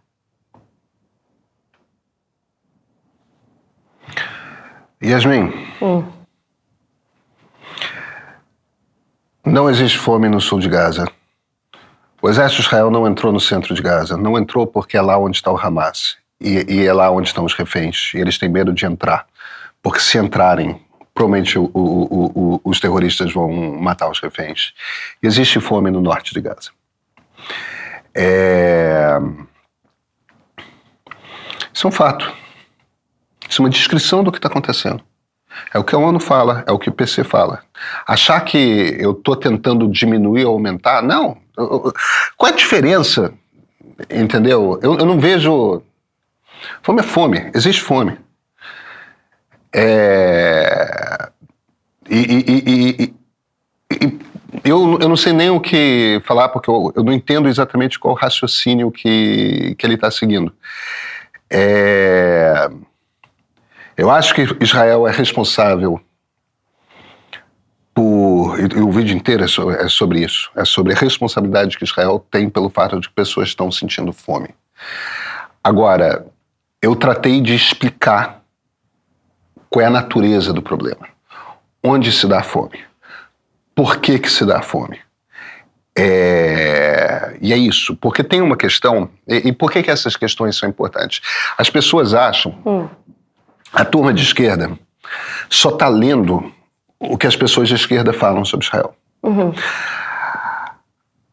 Yasmin, não existe fome no sul de Gaza. O exército de Israel não entrou no centro de Gaza. Não entrou porque é lá onde está o Hamas. E é lá onde estão os reféns. E eles têm medo de entrar. Porque se entrarem, provavelmente os terroristas vão matar os reféns. E existe fome no norte de Gaza. Isso é um fato. Isso é uma descrição do que está acontecendo. É o que a ONU fala, é o que o PC fala. Achar que eu estou tentando diminuir ou aumentar, não. Qual é a diferença? Entendeu? Eu não vejo... Fome é fome, existe fome. Eu não sei nem o que falar, porque eu não entendo exatamente qual o raciocínio que ele está seguindo. Eu acho que Israel é responsável por... E o vídeo inteiro é sobre isso. É sobre a responsabilidade que Israel tem pelo fato de que pessoas estão sentindo fome. Agora, eu tratei de explicar qual é a natureza do problema. Onde se dá fome? Por que se dá fome? E é isso. Porque tem uma questão... E por que essas questões são importantes? As pessoas acham... A turma de esquerda só está lendo o que as pessoas de esquerda falam sobre Israel.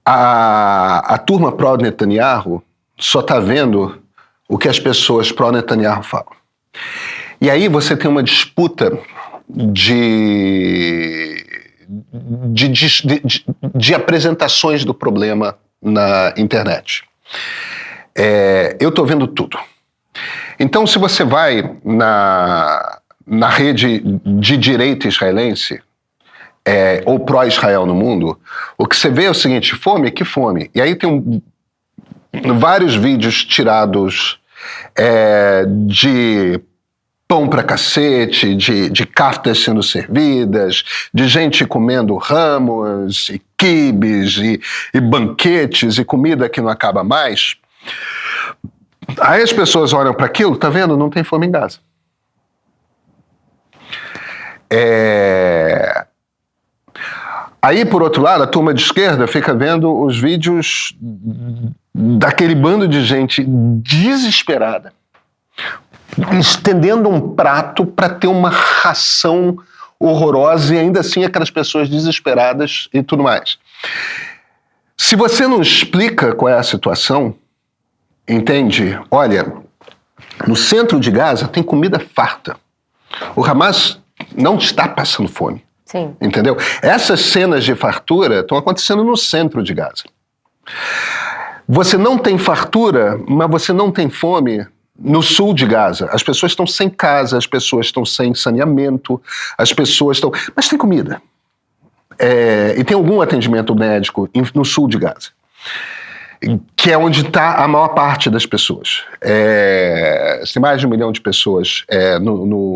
A turma pró-Netanyahu só está vendo o que as pessoas pró-Netanyahu falam. E aí você tem uma disputa de apresentações do problema na internet. Eu estou vendo tudo. Então, se você vai na rede de direita israelense, ou pró-Israel no mundo, o que você vê é o seguinte: fome, que fome? E aí tem vários vídeos tirados de pão pra cacete, de kaftas sendo servidas, de gente comendo ramos, e quibes, e banquetes, e comida que não acaba mais. Aí as pessoas olham para aquilo, tá vendo? Não tem fome em Gaza. Aí, por outro lado, a turma de esquerda fica vendo os vídeos daquele bando de gente desesperada, estendendo um prato para ter uma ração horrorosa e ainda assim aquelas pessoas desesperadas e tudo mais. Se você não explica qual é a situação, entende? Olha, no centro de Gaza tem comida farta. O Hamas não está passando fome. Sim. Entendeu? Essas cenas de fartura estão acontecendo no centro de Gaza. Você não tem fartura, mas você não tem fome no sul de Gaza. As pessoas estão sem casa, as pessoas estão sem saneamento, as pessoas estão... Mas tem comida. E tem algum atendimento médico no sul de Gaza, que é onde está a maior parte das pessoas. Tem mais de 1 milhão de pessoas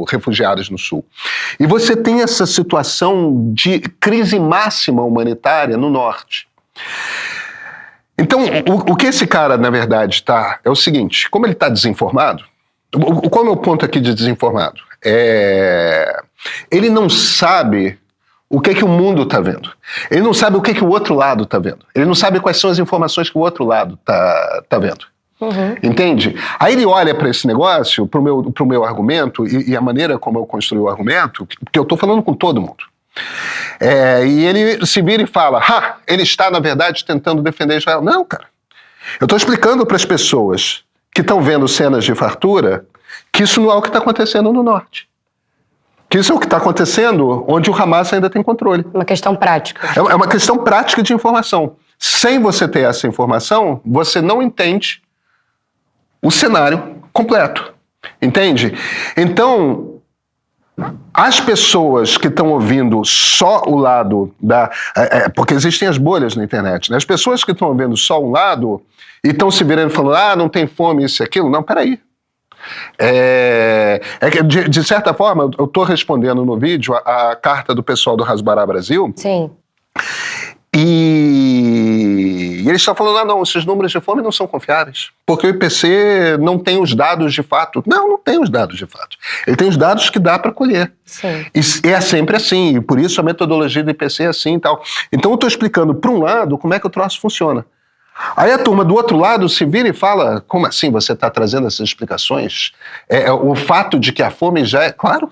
refugiadas no sul. E você tem essa situação de crise máxima humanitária no norte. Então, o que esse cara, na verdade, está... É o seguinte, como ele está desinformado, qual é o meu ponto aqui de desinformado? Ele não sabe o que o mundo está vendo. Ele não sabe o que o outro lado está vendo. Ele não sabe quais são as informações que o outro lado está vendo. Uhum. Entende? Aí ele olha para esse negócio, para o meu argumento, e a maneira como eu construí o argumento, porque eu estou falando com todo mundo. E ele se vira e fala, ele está, na verdade, tentando defender Israel. Não, cara. Eu estou explicando para as pessoas que estão vendo cenas de fartura que isso não é o que está acontecendo no norte. Que isso é o que está acontecendo onde o Hamas ainda tem controle. Uma questão prática. É uma questão prática de informação. Sem você ter essa informação, você não entende o cenário completo. Entende? Então, as pessoas que estão ouvindo só o lado da... porque existem as bolhas na internet, né? As pessoas que estão ouvindo só um lado e estão se virando e falando, não tem fome, isso e aquilo. Não, peraí. Que de certa forma, eu estou respondendo no vídeo a carta do pessoal do Hasbara Brasil. Sim. E eles estão falando, não, esses números de fome não são confiáveis, porque o IPC não tem os dados de fato. Não tem os dados de fato. Ele tem os dados que dá para colher. Sim. E é sempre assim, e por isso a metodologia do IPC é assim e tal. Então eu estou explicando, por um lado, como é que o troço funciona. Aí a turma do outro lado se vira e fala, como assim você está trazendo essas explicações? O fato de que a fome já é... Claro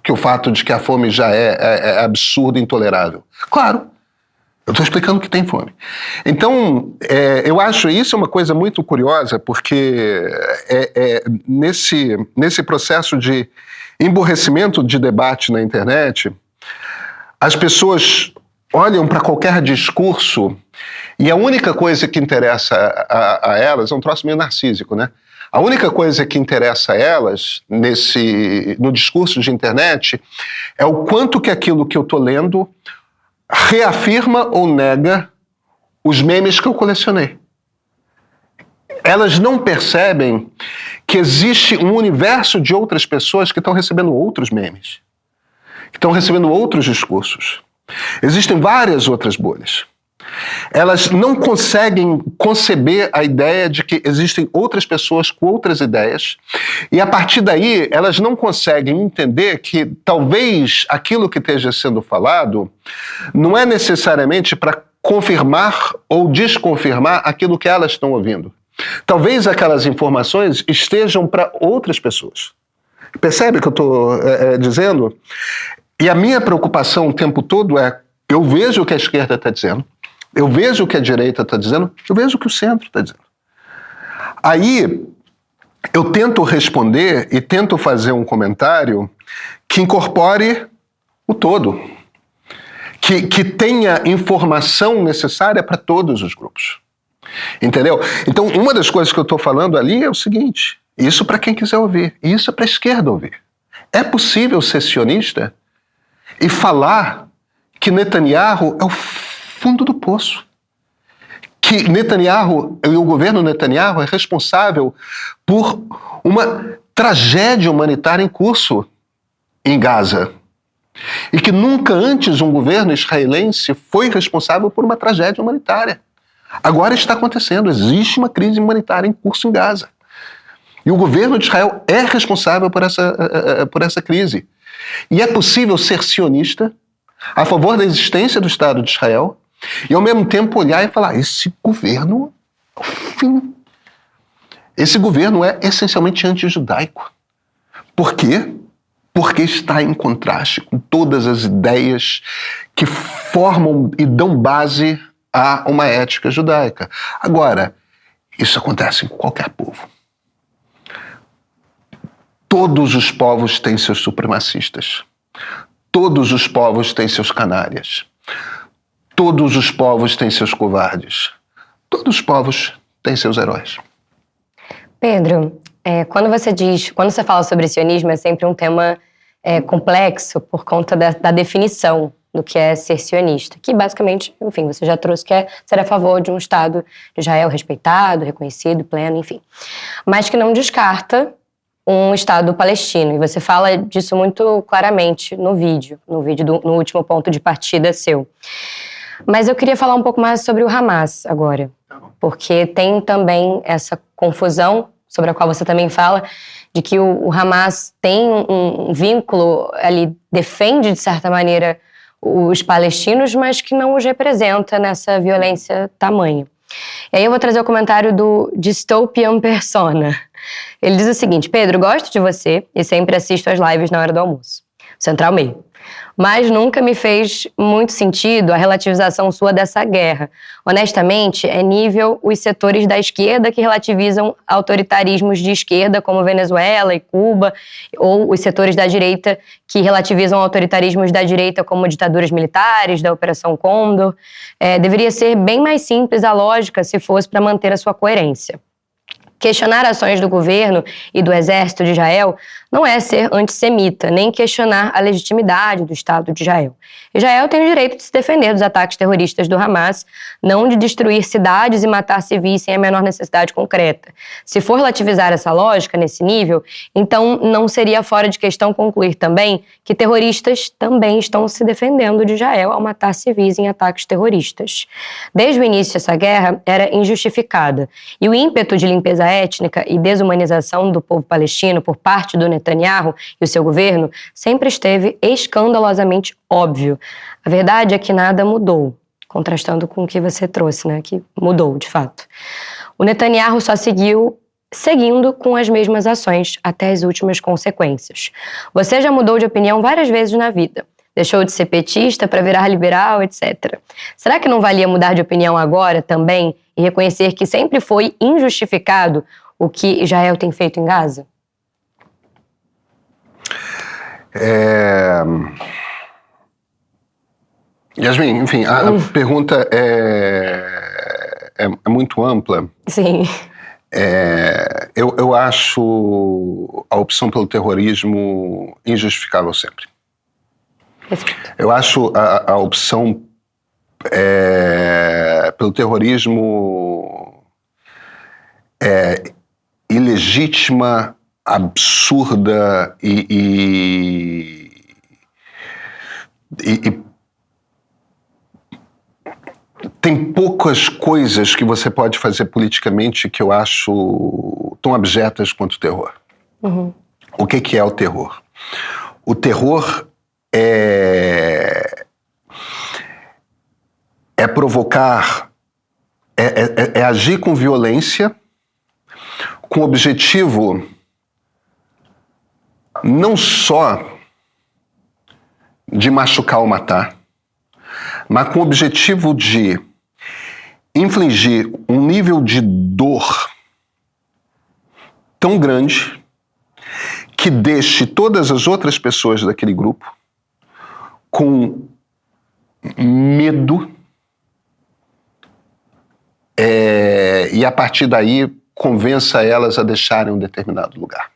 que o fato de que a fome já é absurdo e intolerável. Claro. Eu estou explicando que tem fome. Então, eu acho isso uma coisa muito curiosa, porque nesse processo de emborrecimento de debate na internet, as pessoas olham para qualquer discurso e a única coisa que interessa a elas é um troço meio narcísico, né? A única coisa que interessa a elas no discurso de internet é o quanto que aquilo que eu estou lendo reafirma ou nega os memes que eu colecionei. Elas não percebem que existe um universo de outras pessoas que estão recebendo outros memes, que estão recebendo outros discursos. Existem várias outras bolhas. Elas não conseguem conceber a ideia de que existem outras pessoas com outras ideias, e a partir daí elas não conseguem entender que talvez aquilo que esteja sendo falado não é necessariamente para confirmar ou desconfirmar aquilo que elas estão ouvindo. Talvez aquelas informações estejam para outras pessoas. Percebe o que eu estou dizendo? E a minha preocupação o tempo todo eu vejo o que a esquerda está dizendo, eu vejo o que a direita está dizendo, eu vejo o que o centro está dizendo. Aí eu tento responder e tento fazer um comentário que incorpore o todo, que tenha informação necessária para todos os grupos. Entendeu? Então, uma das coisas que eu estou falando ali é o seguinte, isso para quem quiser ouvir, e isso é para a esquerda ouvir. É possível ser sionista e falar que Netanyahu é o fundo do poço. Que Netanyahu e o governo Netanyahu é responsável por uma tragédia humanitária em curso em Gaza. E que nunca antes um governo israelense foi responsável por uma tragédia humanitária. Agora está acontecendo, existe uma crise humanitária em curso em Gaza. E o governo de Israel é responsável por essa crise. E é possível ser sionista, a favor da existência do Estado de Israel, e ao mesmo tempo olhar e falar, esse governo é o fim. Esse governo é essencialmente antijudaico. Por quê? Porque está em contraste com todas as ideias que formam e dão base a uma ética judaica. Agora, isso acontece em qualquer povo. Todos os povos têm seus supremacistas. Todos os povos têm seus canalhas. Todos os povos têm seus covardes. Todos os povos têm seus heróis. Pedro, quando você fala sobre sionismo, é sempre um tema complexo por conta da definição do que é ser sionista, que basicamente, enfim, você já trouxe que é ser a favor de um Estado de Israel respeitado, reconhecido, pleno, enfim. Mas que não descarta um Estado palestino, e você fala disso muito claramente no vídeo no último ponto de partida seu. Mas eu queria falar um pouco mais sobre o Hamas agora, porque tem também essa confusão, sobre a qual você também fala, de que o Hamas tem um vínculo ali, defende de certa maneira os palestinos, mas que não os representa nessa violência tamanha. E aí eu vou trazer o comentário do Dystopian Persona. Ele diz o seguinte: Pedro, gosto de você e sempre assisto as lives na hora do almoço. Central Meio. Mas nunca me fez muito sentido a relativização sua dessa guerra. Honestamente, é nível os setores da esquerda que relativizam autoritarismos de esquerda, como Venezuela e Cuba, ou os setores da direita que relativizam autoritarismos da direita, como ditaduras militares, da Operação Condor. Deveria ser bem mais simples a lógica se fosse para manter a sua coerência. Questionar ações do governo e do exército de Israel não é ser antissemita, nem questionar a legitimidade do Estado de Israel. Israel tem o direito de se defender dos ataques terroristas do Hamas, não de destruir cidades e matar civis sem a menor necessidade concreta. Se for relativizar essa lógica nesse nível, então não seria fora de questão concluir também que terroristas também estão se defendendo de Israel ao matar civis em ataques terroristas. Desde o início, essa guerra era injustificada, e o ímpeto de limpeza étnica e desumanização do povo palestino por parte do Netanyahu e o seu governo sempre esteve escandalosamente óbvio. A verdade é que nada mudou, contrastando com o que você trouxe, né? Que mudou, de fato. O Netanyahu só seguindo com as mesmas ações até as últimas consequências. Você já mudou de opinião várias vezes na vida. Deixou de ser petista para virar liberal, etc. Será que não valia mudar de opinião agora também e reconhecer que sempre foi injustificado o que Israel tem feito em Gaza? Yasmin, enfim, a pergunta é muito ampla. Sim. Eu acho a opção pelo terrorismo injustificável sempre. Eu acho a opção pelo terrorismo ilegítima, absurda e tem poucas coisas que você pode fazer politicamente que eu acho tão abjetas quanto o terror. Uhum. O que é o terror? O terror é provocar, é agir com violência, com o objetivo não só de machucar ou matar, mas com o objetivo de infligir um nível de dor tão grande que deixe todas as outras pessoas daquele grupo com medo e a partir daí convença elas a deixarem um determinado lugar.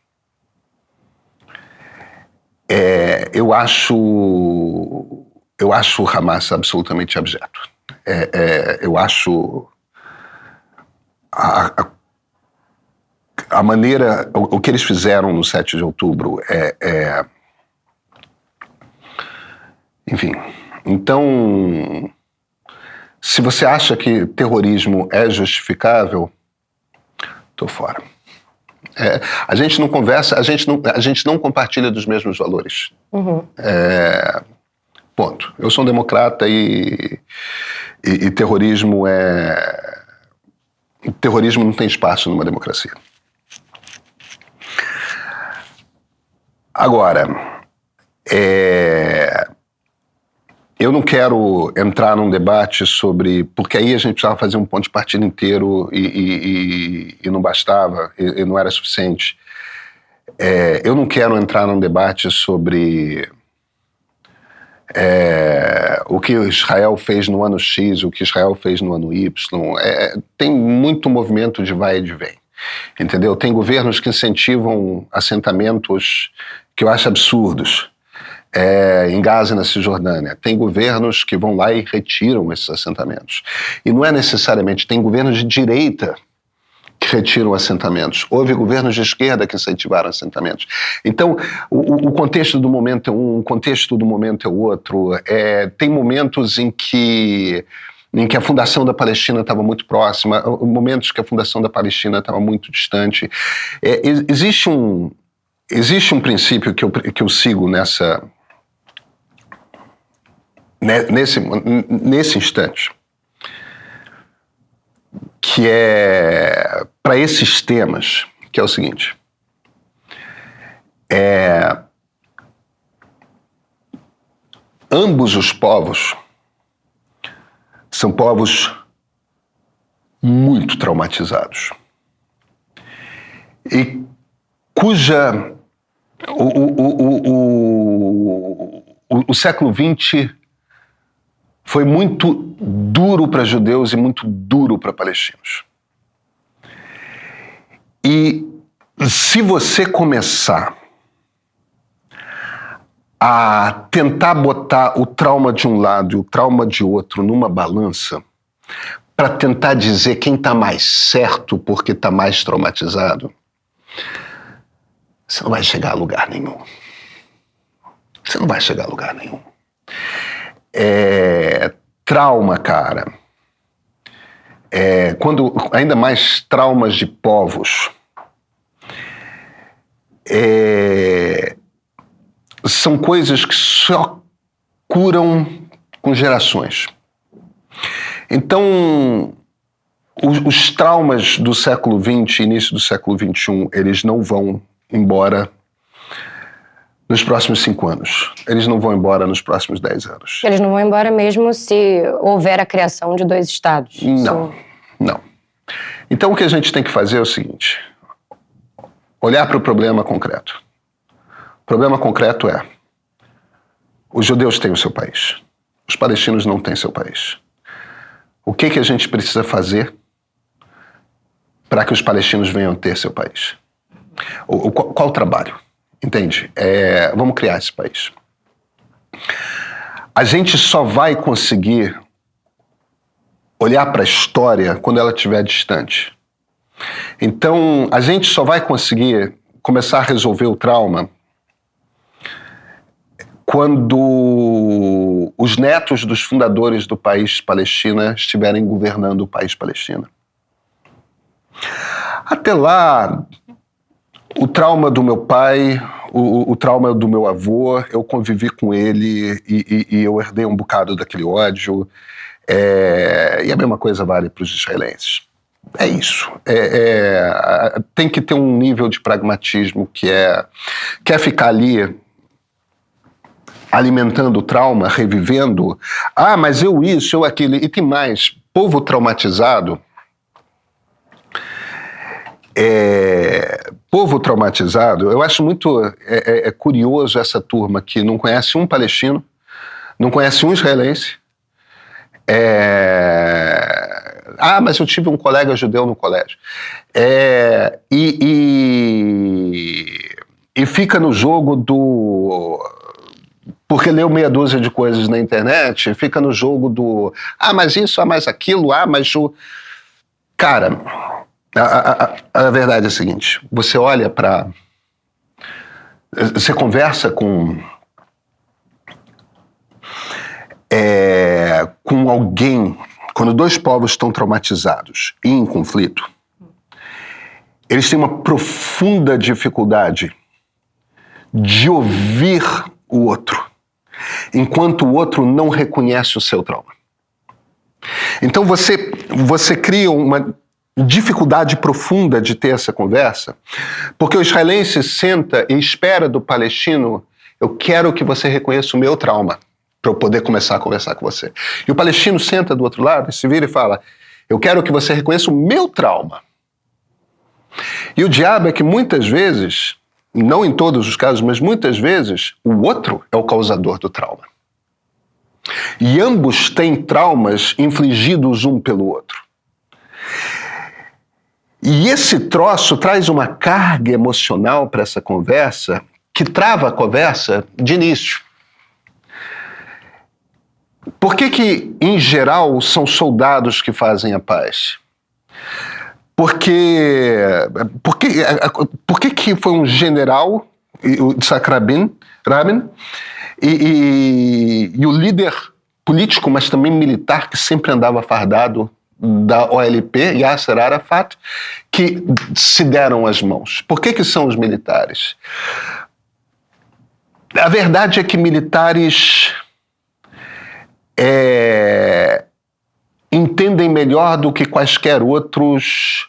Eu acho o Hamas absolutamente abjeto. Eu acho a maneira, o que eles fizeram no 7 de outubro enfim, então, se você acha que terrorismo é justificável, tô fora. A gente não conversa, a gente não compartilha dos mesmos valores. Uhum. Ponto. Eu sou um democrata e terrorismo terrorismo não tem espaço numa democracia. Agora, eu não quero entrar num debate sobre... Porque aí a gente precisava fazer um ponto de partida inteiro e não bastava, e não era suficiente. Eu não quero entrar num debate sobre o que Israel fez no ano X, o que Israel fez no ano Y. Tem muito movimento de vai e de vem, entendeu? Tem governos que incentivam assentamentos que eu acho absurdos, em Gaza e na Cisjordânia. Tem governos que vão lá e retiram esses assentamentos. E não é necessariamente, tem governos de direita que retiram assentamentos. Houve governos de esquerda que incentivaram assentamentos. Então, o contexto do momento é um, o contexto do momento é outro. Tem momentos em que a fundação da Palestina estava muito próxima, momentos que a fundação da Palestina estava muito distante. Existe um princípio que eu sigo nesse instante, que é para esses temas, que é o seguinte: ambos os povos são povos muito traumatizados e cuja o século XX foi muito duro para judeus e muito duro para palestinos. E se você começar a tentar botar o trauma de um lado e o trauma de outro numa balança para tentar dizer quem está mais certo porque está mais traumatizado, você não vai chegar a lugar nenhum. Você não vai chegar a lugar nenhum. Trauma, cara. Quando ainda mais traumas de povos. São coisas que só curam com gerações. Então, os traumas do século XX, início do século XXI, eles não vão embora nos próximos 5 anos. Eles não vão embora nos próximos 10 anos. Eles não vão embora mesmo se houver a criação de 2 estados? Não. Então o que a gente tem que fazer é o seguinte: olhar para o problema concreto. O problema concreto é: os judeus têm o seu país, os palestinos não têm seu país. O que a gente precisa fazer para que os palestinos venham ter seu país? Qual o trabalho? Entende? Vamos criar esse país. A gente só vai conseguir olhar para a história quando ela estiver distante. Então, a gente só vai conseguir começar a resolver o trauma quando os netos dos fundadores do país Palestina estiverem governando o país Palestina. Até lá, o trauma do meu pai, o trauma do meu avô, eu convivi com ele e eu herdei um bocado daquele ódio. E a mesma coisa vale para os israelenses. É isso. Tem que ter um nível de pragmatismo que quer ficar ali alimentando o trauma, revivendo. Mas eu isso, eu aquilo. E tem mais. Povo traumatizado... Povo traumatizado, eu acho muito curioso essa turma que não conhece um palestino, não conhece um israelense. Mas eu tive um colega judeu no colégio. E fica no jogo do... Porque leu meia dúzia de coisas na internet, fica no jogo do... mas isso, mas aquilo, mas o... Cara... A verdade é a seguinte, você olha para... Você conversa com alguém, quando dois povos estão traumatizados e em conflito, eles têm uma profunda dificuldade de ouvir o outro, enquanto o outro não reconhece o seu trauma. Então você cria uma dificuldade profunda de ter essa conversa, porque o israelense senta e espera do palestino: eu quero que você reconheça o meu trauma para eu poder começar a conversar com você. E o palestino senta do outro lado e se vira e fala: eu quero que você reconheça o meu trauma. E o diabo é que muitas vezes, não em todos os casos, mas muitas vezes, o outro é o causador do trauma. E ambos têm traumas infligidos um pelo outro. E esse troço traz uma carga emocional para essa conversa que trava a conversa de início. Por que, em geral, são soldados que fazem a paz? Porque foi um general, o Yitzhak Rabin, e o líder político, mas também militar, que sempre andava fardado, da OLP, Yasser Arafat, que se deram as mãos. Por que são os militares? A verdade é que militares entendem melhor do que quaisquer outros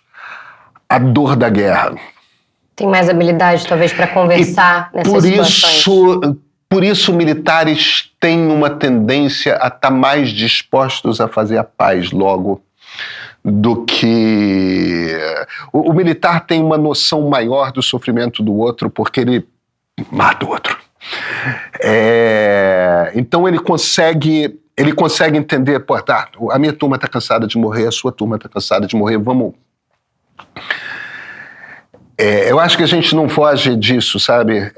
a dor da guerra. Tem mais habilidade, talvez, para conversar nessas situações. Por isso, militares têm uma tendência a estar mais dispostos a fazer a paz logo do que... O militar tem uma noção maior do sofrimento do outro porque ele mata o outro. Então ele consegue entender, pô, tá, a minha turma está cansada de morrer, a sua turma está cansada de morrer, vamos... eu acho que a gente não foge disso, sabe?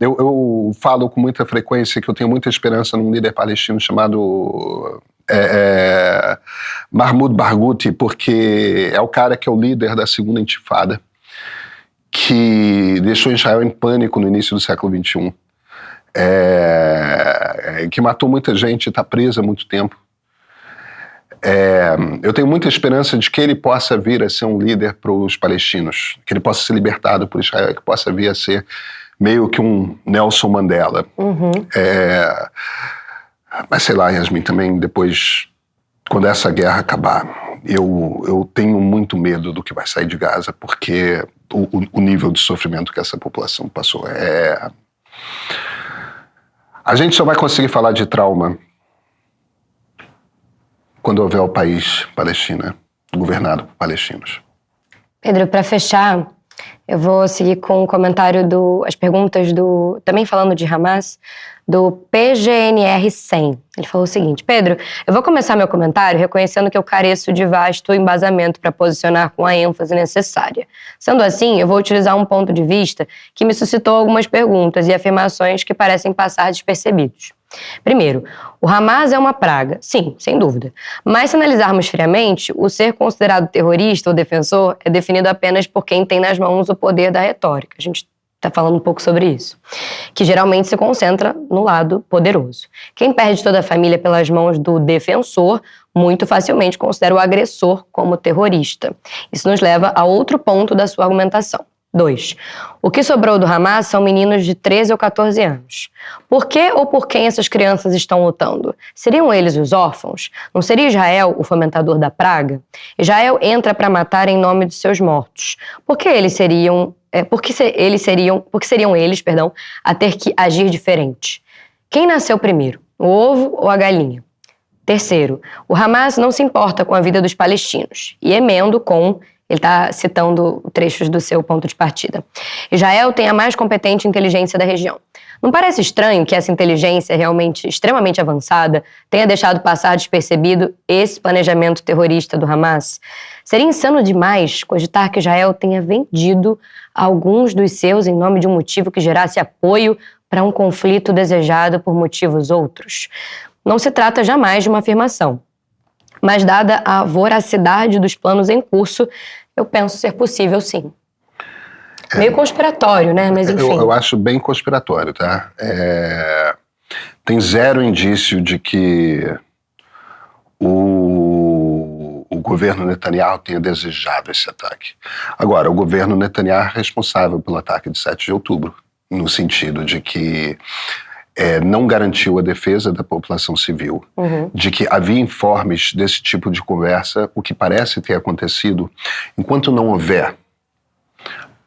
Eu falo com muita frequência que eu tenho muita esperança num líder palestino chamado Mahmoud Barghouti, porque é o cara que é o líder da segunda intifada, que deixou Israel em pânico no início do século XXI, que matou muita gente e está preso há muito tempo. Eu tenho muita esperança de que ele possa vir a ser um líder para os palestinos, que ele possa ser libertado por Israel, que possa vir a ser meio que um Nelson Mandela. Mas sei lá, Yasmin, também depois, quando essa guerra acabar, eu tenho muito medo do que vai sair de Gaza, porque o nível de sofrimento que essa população passou A gente só vai conseguir falar de trauma quando houver o país Palestina, governado por palestinos. Pedro, para fechar, eu vou seguir com um comentário as perguntas também falando de Hamas, do PGNR 100. Ele falou o seguinte: Pedro, eu vou começar meu comentário reconhecendo que eu careço de vasto embasamento para posicionar com a ênfase necessária. Sendo assim, eu vou utilizar um ponto de vista que me suscitou algumas perguntas e afirmações que parecem passar despercebidos. Primeiro, o Hamas é uma praga, sim, sem dúvida. Mas se analisarmos friamente, o ser considerado terrorista ou defensor é definido apenas por quem tem nas mãos o poder da retórica. A gente está falando um pouco sobre isso, que geralmente se concentra no lado poderoso. Quem perde toda a família pelas mãos do defensor, muito facilmente considera o agressor como terrorista. Isso nos leva a outro ponto da sua argumentação. 2. O que sobrou do Hamas são meninos de 13 ou 14 anos. Por que ou por quem essas crianças estão lutando? Seriam eles os órfãos? Não seria Israel o fomentador da praga? Israel entra para matar em nome dos seus mortos. Por que seriam eles, a ter que agir diferente? Quem nasceu primeiro, o ovo ou a galinha? Terceiro, o Hamas não se importa com a vida dos palestinos. E emendo com... Ele está citando trechos do seu ponto de partida. Israel tem a mais competente inteligência da região. Não parece estranho que essa inteligência realmente extremamente avançada tenha deixado passar despercebido esse planejamento terrorista do Hamas? Seria insano demais cogitar que Israel tenha vendido alguns dos seus em nome de um motivo que gerasse apoio para um conflito desejado por motivos outros. Não se trata jamais de uma afirmação. mas dada a voracidade dos planos em curso, eu penso ser possível, sim. Meio conspiratório, né? Mas enfim. Eu acho bem conspiratório, tá? Tem zero indício de que o governo Netanyahu tenha desejado esse ataque. Agora, o governo Netanyahu é responsável pelo ataque de 7 de outubro, no sentido de que não garantiu a defesa da população civil, de que havia informes desse tipo de conversa, o que parece ter acontecido. Enquanto não houver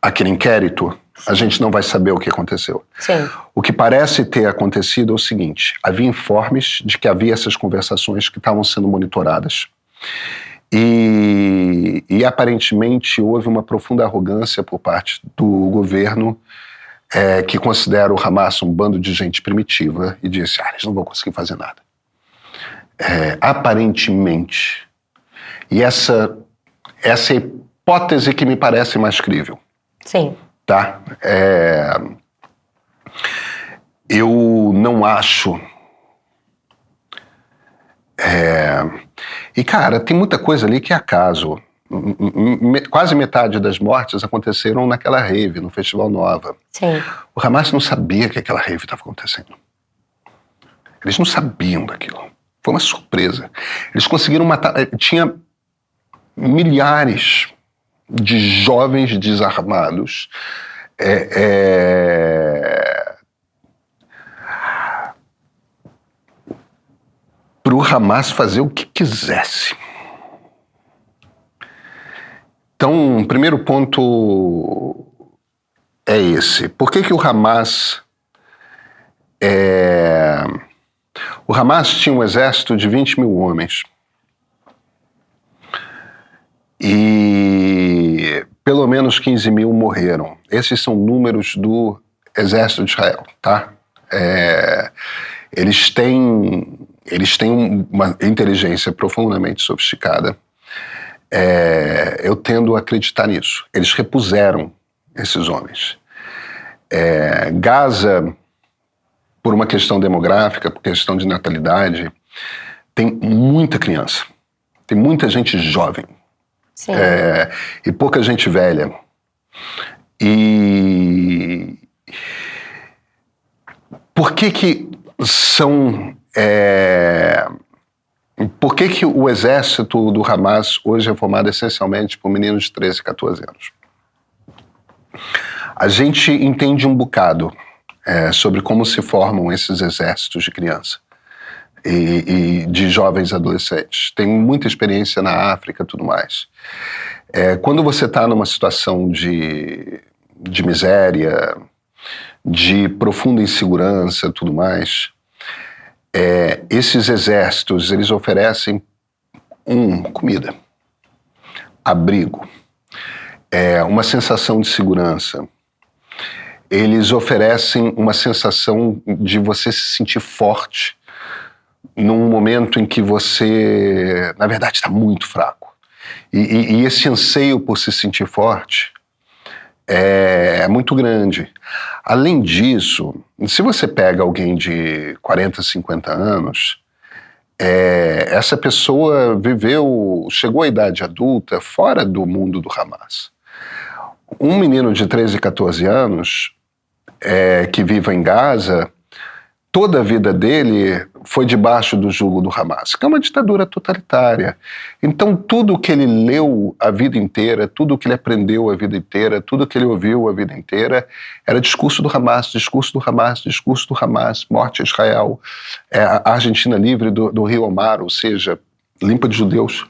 aquele inquérito, a gente não vai saber o que aconteceu. Sim. O que parece ter acontecido é o seguinte: havia informes de que havia essas conversações que estavam sendo monitoradas. E aparentemente houve uma profunda arrogância por parte do governo que considera o Hamas um bando de gente primitiva e disse, eles não vão conseguir fazer nada. Aparentemente. E essa hipótese que me parece mais crível. Sim. Tá? Eu não acho... E, cara, tem muita coisa ali que é acaso. Quase metade das mortes aconteceram naquela rave, no Festival Nova. Sim. O Hamas não sabia que aquela rave estava acontecendo. Eles não sabiam daquilo. Foi uma surpresa. Eles conseguiram matar... Tinha milhares de jovens desarmados para o Hamas fazer o que quisesse. Então, o primeiro ponto é esse. Por que o Hamas... O Hamas tinha um exército de 20 mil homens. E pelo menos 15 mil morreram. Esses são números do exército de Israel, tá? Eles têm uma inteligência profundamente sofisticada. Eu tendo a acreditar nisso. Eles repuseram esses homens. Gaza, por uma questão demográfica, por questão de natalidade, tem muita criança. Tem muita gente jovem. Sim. E pouca gente velha. E por que são... Por que o exército do Hamas hoje é formado essencialmente por meninos de 13, 14 anos? A gente entende um bocado sobre como se formam esses exércitos de criança e de jovens adolescentes. Tem muita experiência na África e tudo mais. Quando você está numa situação de miséria, de profunda insegurança e tudo mais, esses exércitos, eles oferecem comida, abrigo, uma sensação de segurança. Eles oferecem uma sensação de você se sentir forte num momento em que você, na verdade, está muito fraco. E esse anseio por se sentir forte é muito grande. Além disso, se você pega alguém de 40, 50 anos, essa pessoa chegou à idade adulta fora do mundo do Hamas. Um menino de 13, 14 anos que vive em Gaza, toda a vida dele foi debaixo do jugo do Hamas, que é uma ditadura totalitária. Então, tudo que ele leu a vida inteira, tudo que ele aprendeu a vida inteira, tudo que ele ouviu a vida inteira, era discurso do Hamas, discurso do Hamas, discurso do Hamas, morte a Israel, a Argentina livre do Rio Omar, ou seja, limpa de judeus.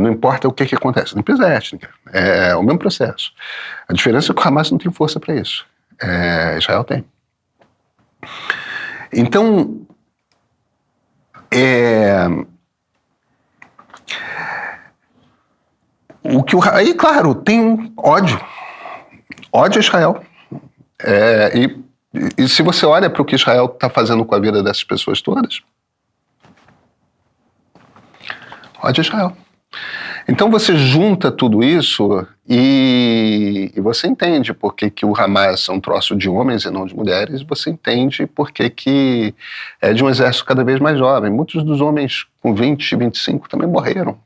Não importa o que acontece, limpeza étnica, é o mesmo processo. A diferença é que o Hamas não tem força para isso. Israel tem. Então, aí, claro, tem ódio a Israel. E se você olha para o que Israel está fazendo com a vida dessas pessoas todas, ódio a Israel. Então você junta tudo isso e você entende por que o Hamas é um troço de homens e não de mulheres, você entende por que é de um exército cada vez mais jovem. Muitos dos homens com 20, 25 também morreram,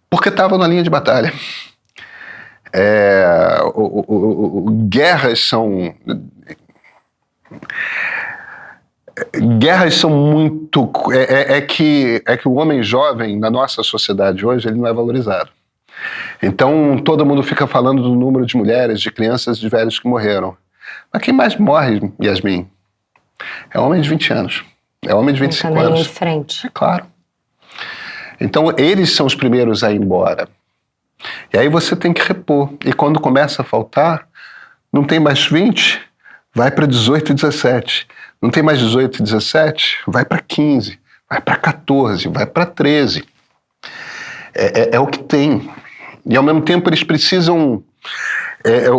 porque estavam na linha de batalha. Guerras são muito... É que o homem jovem, na nossa sociedade hoje, ele não é valorizado. Então, todo mundo fica falando do número de mulheres, de crianças, de velhos que morreram. Mas quem mais morre, Yasmin, é homem de 20 anos. É homem de 25 anos. anos. De frente. É claro. Então, eles são os primeiros a ir embora. E aí você tem que repor. E quando começa a faltar, não tem mais 20, vai para 18 e 17. Não tem mais 18 e 17, vai para 15, vai para 14, vai para 13. É o que tem. E ao mesmo tempo eles precisam...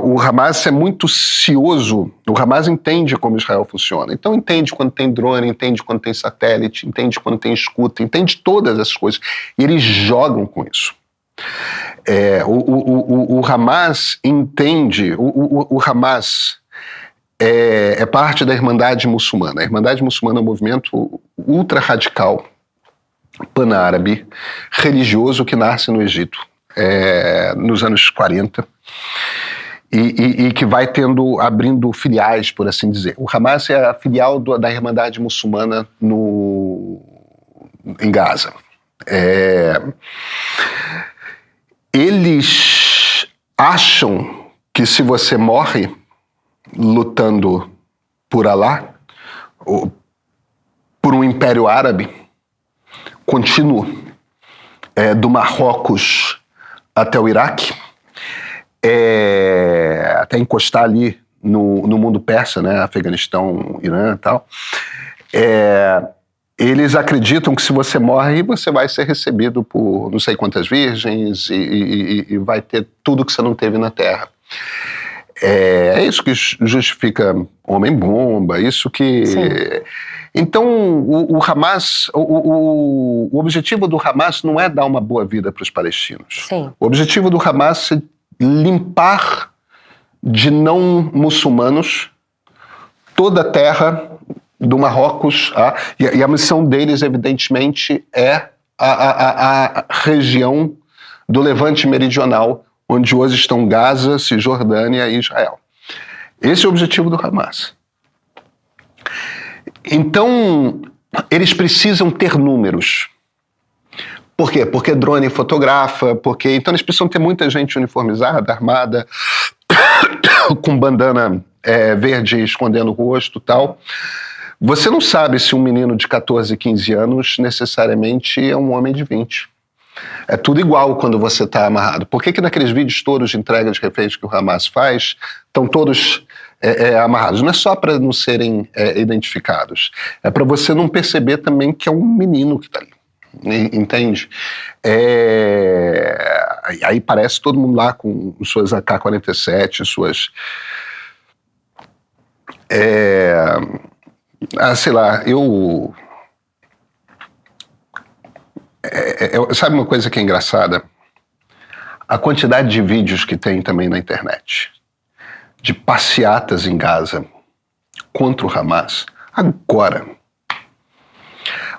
o Hamas é muito cioso. O Hamas entende como Israel funciona. Então entende quando tem drone, entende quando tem satélite, entende quando tem escuta, entende todas essas coisas. E eles jogam com isso. O Hamas entende... O Hamas é parte da Irmandade Muçulmana. A Irmandade Muçulmana é um movimento ultra-radical, pan-árabe, religioso que nasce no Egito, nos anos 40, e que vai abrindo filiais, por assim dizer. O Hamas é a filial da Irmandade Muçulmana em Gaza. Eles acham que se você morre lutando por Alá, ou por um império árabe contínuo, do Marrocos até o Iraque, até encostar ali no mundo persa, né, Afeganistão, Irã e tal, eles acreditam que se você morre, você vai ser recebido por não sei quantas virgens e vai ter tudo que você não teve na Terra. É isso que justifica homem-bomba, isso que... Sim. Então, o Hamas, o objetivo do Hamas não é dar uma boa vida para os palestinos. Sim. O objetivo do Hamas é limpar de não muçulmanos toda a terra do Marrocos. E a missão deles, evidentemente, é a região do Levante Meridional, onde hoje estão Gaza, Cisjordânia e Israel. Esse é o objetivo do Hamas. Então, eles precisam ter números. Por quê? Porque drone fotografa, então eles precisam ter muita gente uniformizada, armada, com bandana verde escondendo o rosto e tal. Você não sabe se um menino de 14, 15 anos necessariamente é um homem de 20. É tudo igual quando você está amarrado. Por que naqueles vídeos todos de entrega de reféns que o Hamas faz, estão todos amarrados? Não é só para não serem identificados. É para você não perceber também que é um menino que está ali. Entende? Aí parece todo mundo lá com suas AK-47, suas... sei lá, sabe uma coisa que é engraçada? A quantidade de vídeos que tem também na internet, de passeatas em Gaza contra o Hamas. Agora,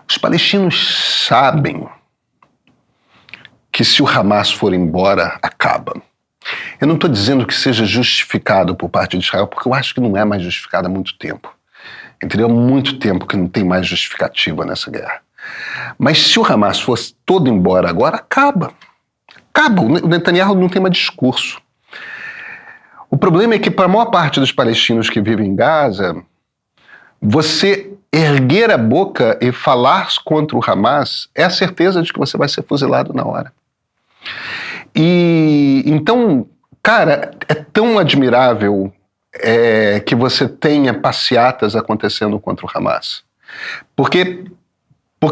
os palestinos sabem que se o Hamas for embora, acaba. Eu não estou dizendo que seja justificado por parte de Israel, porque eu acho que não é mais justificado há muito tempo. Entendeu? Há muito tempo que não tem mais justificativa nessa guerra. Mas se o Hamas fosse todo embora agora, acaba. Acaba. O Netanyahu não tem mais discurso. O problema é que para a maior parte dos palestinos que vivem em Gaza, você erguer a boca e falar contra o Hamas é a certeza de que você vai ser fuzilado na hora. E então, cara, é tão admirável que você tenha passeatas acontecendo contra o Hamas. Porque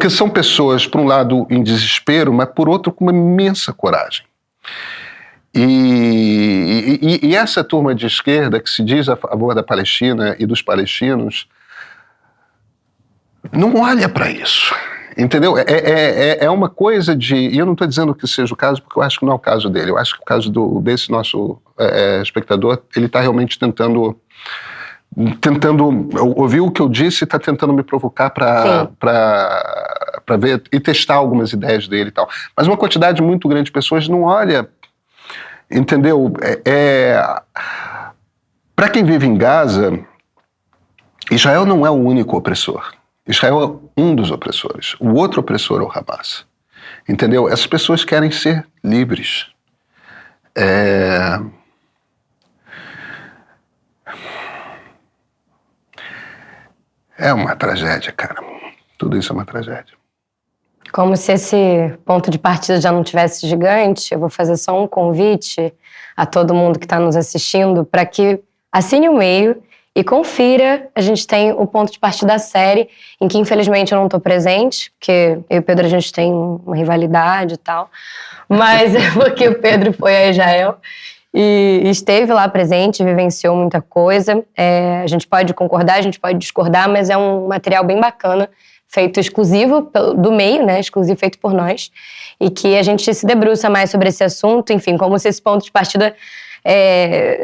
são pessoas, por um lado, em desespero, mas por outro, com uma imensa coragem. E essa turma de esquerda que se diz a favor da Palestina e dos palestinos não olha para isso. Entendeu? É uma coisa de... E eu não estou dizendo que seja o caso, porque eu acho que não é o caso dele. Eu acho que o caso desse nosso espectador, ele está realmente tentando ouvir o que eu disse e está tentando me provocar para ver e testar algumas ideias dele e tal. Mas uma quantidade muito grande de pessoas não olha, entendeu? Para quem vive em Gaza, Israel não é o único opressor. Israel é um dos opressores. O outro opressor é o Hamas. Entendeu? Essas pessoas querem ser livres. É uma tragédia, cara. Tudo isso é uma tragédia. Como se esse ponto de partida já não tivesse gigante, eu vou fazer só um convite a todo mundo que está nos assistindo para que assine o meio e confira. A gente tem o ponto de partida da série, em que infelizmente eu não estou presente, porque eu e o Pedro a gente tem uma rivalidade e tal, mas é porque o Pedro foi a Israel e esteve lá presente, vivenciou muita coisa. A gente pode concordar, a gente pode discordar, mas é um material bem bacana, feito exclusivo do meio, né, exclusivo feito por nós, e que a gente se debruça mais sobre esse assunto, enfim, como se esse ponto de partida,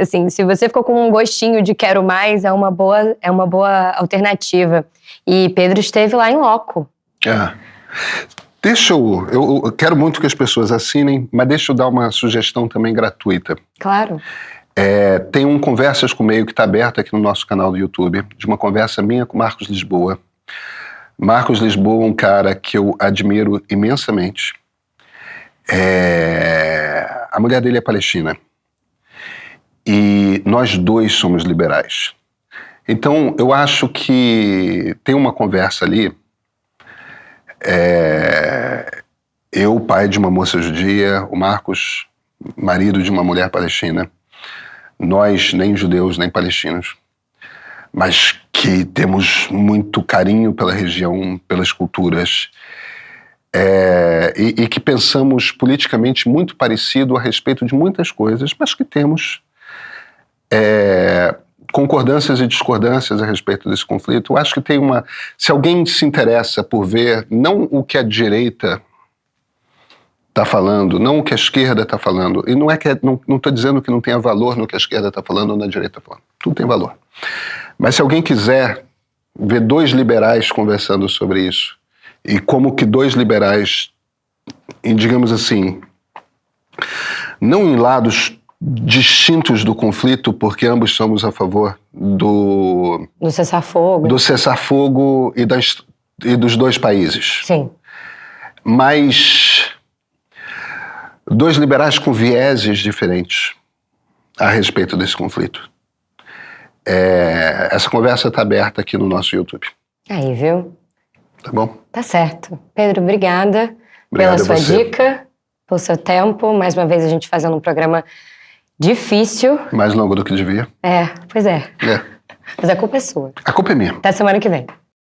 assim, se você ficou com um gostinho de quero mais, é uma boa alternativa. E Pedro esteve lá em loco. Eu quero muito que as pessoas assinem, mas deixa eu dar uma sugestão também gratuita. Claro. Tem um Conversas com o Meio que está aberto aqui no nosso canal do YouTube, de uma conversa minha com Marcos Lisboa. Marcos Lisboa é um cara que eu admiro imensamente. A mulher dele é palestina. E nós dois somos liberais. Então, eu acho que tem uma conversa ali. Eu, pai de uma moça judia, o Marcos, marido de uma mulher palestina. Nós, nem judeus, nem palestinos, mas que temos muito carinho pela região, pelas culturas, e que pensamos politicamente muito parecido a respeito de muitas coisas, mas que temos concordâncias e discordâncias a respeito desse conflito. Eu acho que tem se alguém se interessa por ver não o que a direita está falando, não o que a esquerda está falando, e não estou dizendo que não tenha valor no que a esquerda está falando ou na direita está falando, tudo tem valor. Mas se alguém quiser ver dois liberais conversando sobre isso, e como que dois liberais, digamos assim, não em lados distintos do conflito, porque ambos somos a favor do cessar-fogo. Do cessar-fogo e dos dois países. Sim. Mas dois liberais com vieses diferentes a respeito desse conflito. Essa conversa está aberta aqui no nosso YouTube. Aí, viu? Tá bom? Tá certo. Pedro, obrigada Obrigado pela sua você. dica, pelo seu tempo. Mais uma vez a gente fazendo um programa difícil. Mais longo do que devia. Pois é. Mas a culpa é sua. A culpa é minha. Até semana que vem.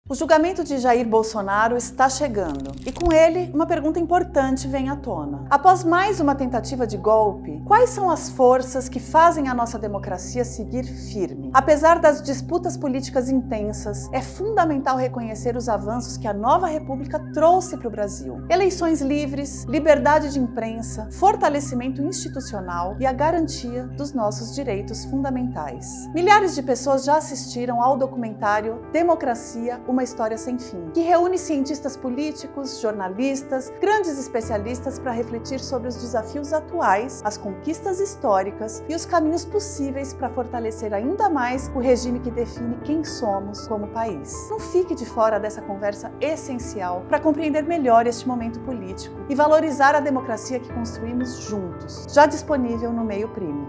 O julgamento de Jair Bolsonaro está chegando e com ele uma pergunta importante vem à tona. Após mais uma tentativa de golpe, quais são as forças que fazem a nossa democracia seguir firme? Apesar das disputas políticas intensas, é fundamental reconhecer os avanços que a nova república trouxe para o Brasil. Eleições livres, liberdade de imprensa, fortalecimento institucional e a garantia dos nossos direitos fundamentais. Milhares de pessoas já assistiram ao documentário Democracia, uma história sem fim, que reúne cientistas políticos, jornalistas, grandes especialistas para refletir sobre os desafios atuais, as conquistas históricas e os caminhos possíveis para fortalecer ainda mais o regime que define quem somos como país. Não fique de fora dessa conversa essencial para compreender melhor este momento político e valorizar a democracia que construímos juntos. Já disponível no Meio Prime.